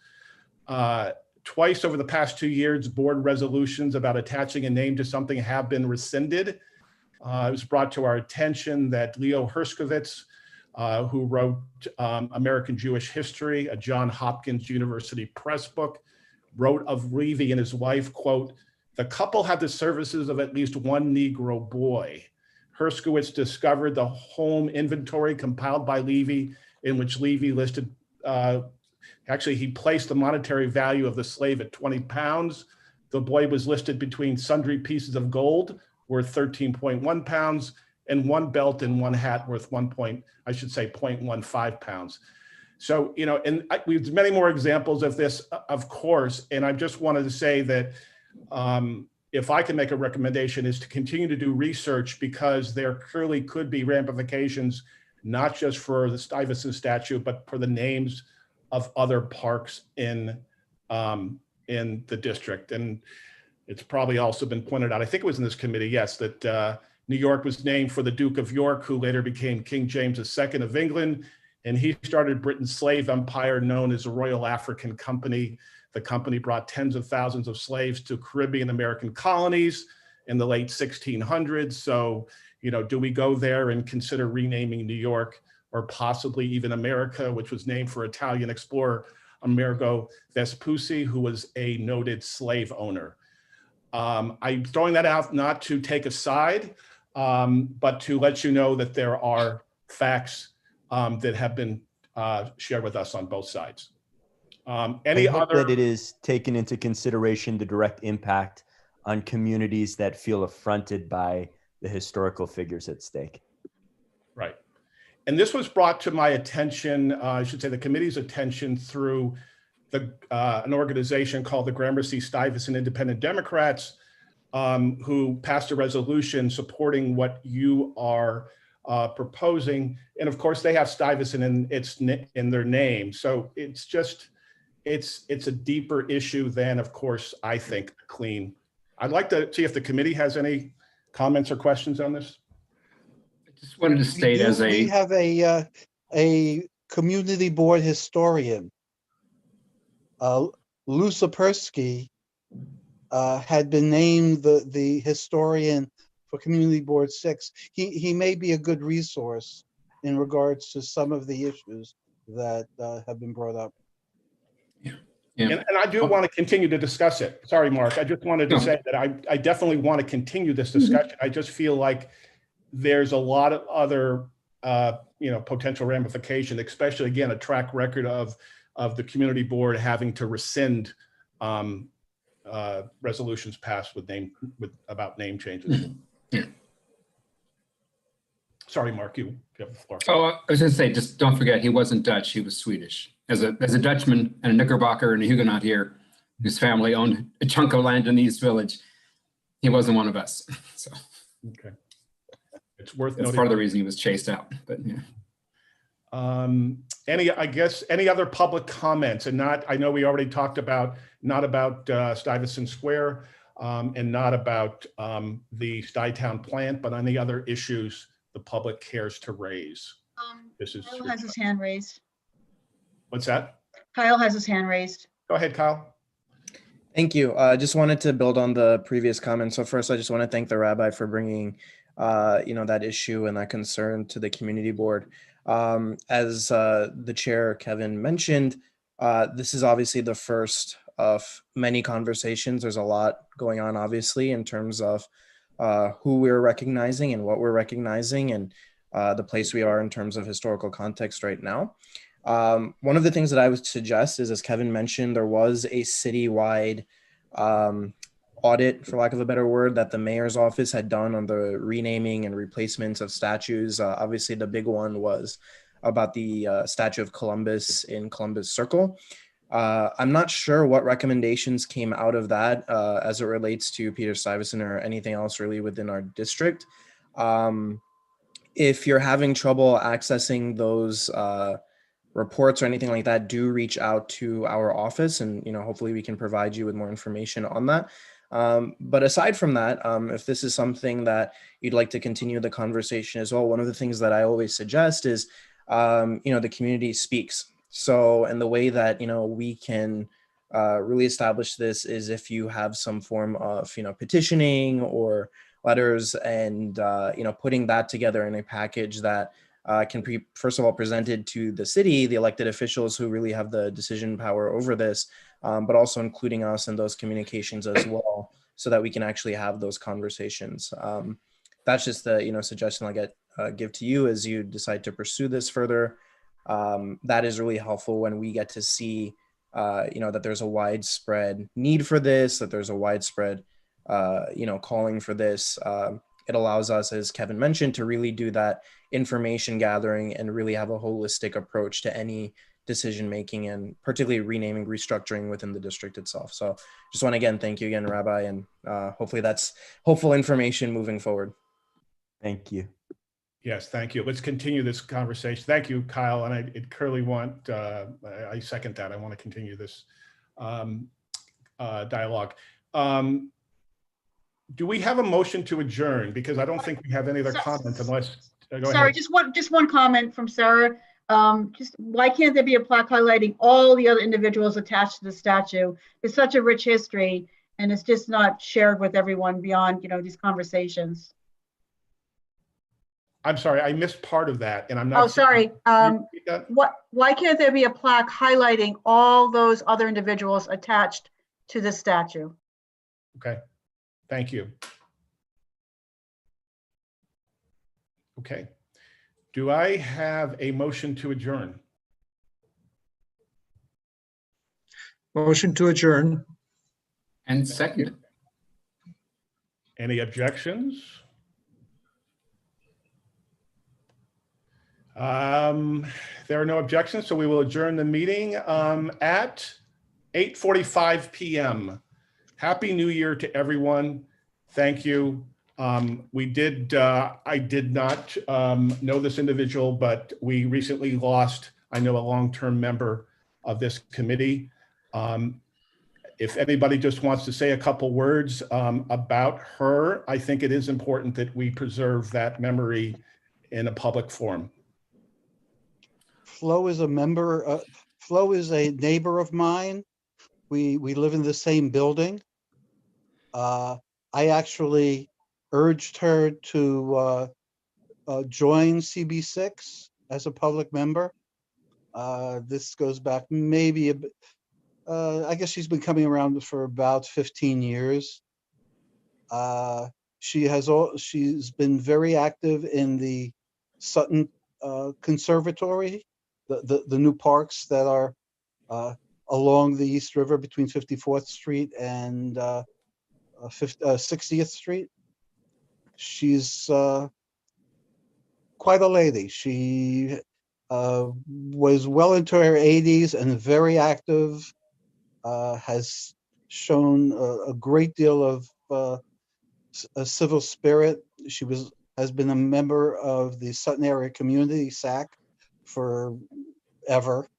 twice over the past 2 years, board resolutions about attaching a name to something have been rescinded. It was brought to our attention that Leo Hershkovitz, who wrote American Jewish History, a Johns Hopkins University Press book, wrote of Levy and his wife, quote, "The couple had the services of at least one Negro boy." Hershkovitz discovered the home inventory compiled by Levy, in which Levy listed, actually he placed the monetary value of the slave at 20 pounds. The boy was listed between sundry pieces of gold worth 13.1 pounds and one belt and one hat worth 0.15 pounds. So, you know, and we have many more examples of this, of course, and I just wanted to say that if I can make a recommendation is to continue to do research because there clearly could be ramifications, not just for the Stuyvesant statue, but for the names of other parks in the district. And it's probably also been pointed out, I think it was in this committee, yes, that New York was named for the Duke of York, who later became King James II of England. And he started Britain's slave empire known as the Royal African Company. The company brought tens of thousands of slaves to Caribbean American colonies in the late 1600s. So, you know, do we go there and consider renaming New York or possibly even America, which was named for Italian explorer Amerigo Vespucci, who was a noted slave owner? I'm throwing that out not to take a side, but to let you know that there are facts that have been shared with us on both sides. I hope that it is taken into consideration the direct impact on communities that feel affronted by the historical figures at stake. Right. And this was brought to my attention, I should say the committee's attention through an organization called the Gramercy Stuyvesant Independent Democrats, who passed a resolution supporting what you are proposing. And of course, they have Stuyvesant in their name. So it's just, it's a deeper issue than, of course, I think, clean. I'd like to see if the committee has any comments or questions on this. I just wanted to state We have a community board historian. Lou Sapersky had been named the historian for Community Board 6. He may be a good resource in regards to some of the issues that have been brought up. Yeah. And I do want to continue to discuss it. Sorry, Mark. I just wanted to say that I definitely want to continue this discussion. I just feel like there's a lot of other, potential ramification, especially again, a track record of the community board having to rescind resolutions passed about name changes. Sorry, Mark, you have the floor. Oh, I was going to say, just don't forget, he wasn't Dutch, he was Swedish. As a Dutchman and a Knickerbocker and a Huguenot here, whose family owned a chunk of land in the East Village, he wasn't one of us. So okay, it's worth that's noting. part of the reason he was chased out. But yeah. Any other public comments, and I know we already talked about, not about Stuyvesant Square and not about the Stuytown plant, but any other issues the public cares to raise. Kyle has his hand raised. What's that? Kyle has his hand raised. Go ahead, Kyle. Thank you. I just wanted to build on the previous comment. So first, I just want to thank the rabbi for bringing, that issue and that concern to the community board. As the chair, Kevin, mentioned, this is obviously the first of many conversations. There's a lot going on, obviously, in terms of who we're recognizing and what we're recognizing and the place we are in terms of historical context right now. One of the things that I would suggest is, as Kevin mentioned, there was a citywide audit, for lack of a better word, that the mayor's office had done on the renaming and replacements of statues. Obviously, the big one was about the statue of Columbus in Columbus Circle. I'm not sure what recommendations came out of that as it relates to Peter Stuyvesant or anything else really within our district. If you're having trouble accessing those reports or anything like that, do reach out to our office and, hopefully we can provide you with more information on that. But aside from that, if this is something that you'd like to continue the conversation as well, one of the things that I always suggest is, the community speaks. So, and the way that, we can really establish this is if you have some form of, petitioning or letters and, putting that together in a package that can be, first of all, presented to the city, the elected officials who really have the decision power over this, but also including us in those communications as well, so that we can actually have those conversations. That's just the suggestion I give to you as you decide to pursue this further. That is really helpful when we get to see, that there's a widespread need for this, that there's a widespread, calling for this. It allows us, as Kevin mentioned, to really do that information gathering and really have a holistic approach to any decision making, and particularly renaming, restructuring within the district itself. So just want to again thank you again, Rabbi, and hopefully that's hopeful information moving forward. Thank you. Yes, thank you. Let's continue this conversation. Thank you, Kyle. And I clearly want, I second that. I want to continue this dialogue. Do we have a motion to adjourn? Because I don't think we have any other comments unless, go Sorry, ahead. just one comment from Sarah. Just why can't there be a plaque highlighting all the other individuals attached to the statue? It's such a rich history, and it's just not shared with everyone beyond, these conversations. I'm sorry, I missed part of that, and I'm not. Oh, sorry. Why can't there be a plaque highlighting all those other individuals attached to the statue? Okay, thank you. Okay, do I have a motion to adjourn? Motion to adjourn. And second. Any objections? There are no objections, so we will adjourn the meeting at 8:45 p.m. Happy New Year to everyone. Thank you. I did not know this individual, but we recently lost, I know, a long-term member of this committee. If anybody just wants to say a couple words about her, I think it is important that we preserve that memory in a public forum. Flo is a member, Flo is a neighbor of mine. We live in the same building. I actually urged her to join CB6 as a public member. This goes back maybe I guess she's been coming around for about 15 years. She's been very active in the Sutton Conservatory, the new parks that are along the East River between 54th Street and 60th Street. She's quite a lady. She was well into her 80s and very active, has shown a great deal of a civil spirit. She has been a member of the Sutton Area Community, SAC, forever.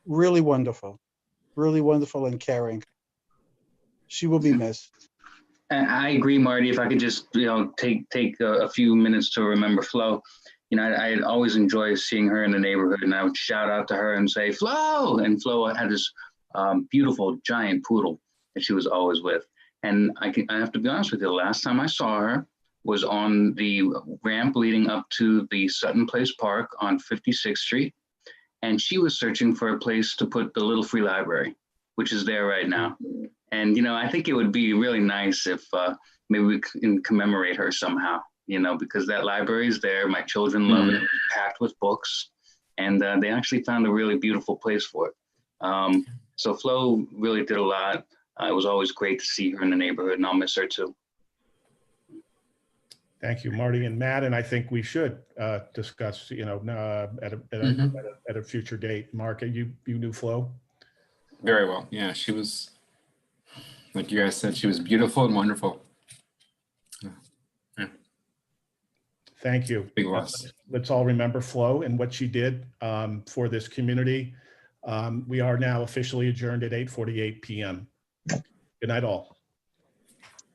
Really wonderful and caring. She will be missed. And I agree, Marty. If I could just, take a few minutes to remember Flo. I always enjoy seeing her in the neighborhood, and I would shout out to her and say, "Flo!" And Flo had this beautiful giant poodle that she was always with. And I have to be honest with you, the last time I saw her was on the ramp leading up to the Sutton Place Park on 56th Street. And she was searching for a place to put the Little Free Library, which is there right now. And, I think it would be really nice if maybe we can commemorate her somehow, because that library is there. My children love it, packed with books. And they actually found a really beautiful place for it. So Flo really did a lot. It was always great to see her in the neighborhood, and I'll miss her too. Thank you, Marty and Matt. And I think we should discuss, at a future date. Mark, you knew Flo? Very well. Yeah, she was, like you guys said, she was beautiful and wonderful. Yeah. Thank you. Big loss. Let's all remember Flo and what she did for this community. We are now officially adjourned at 8:48 p.m. Good night, all.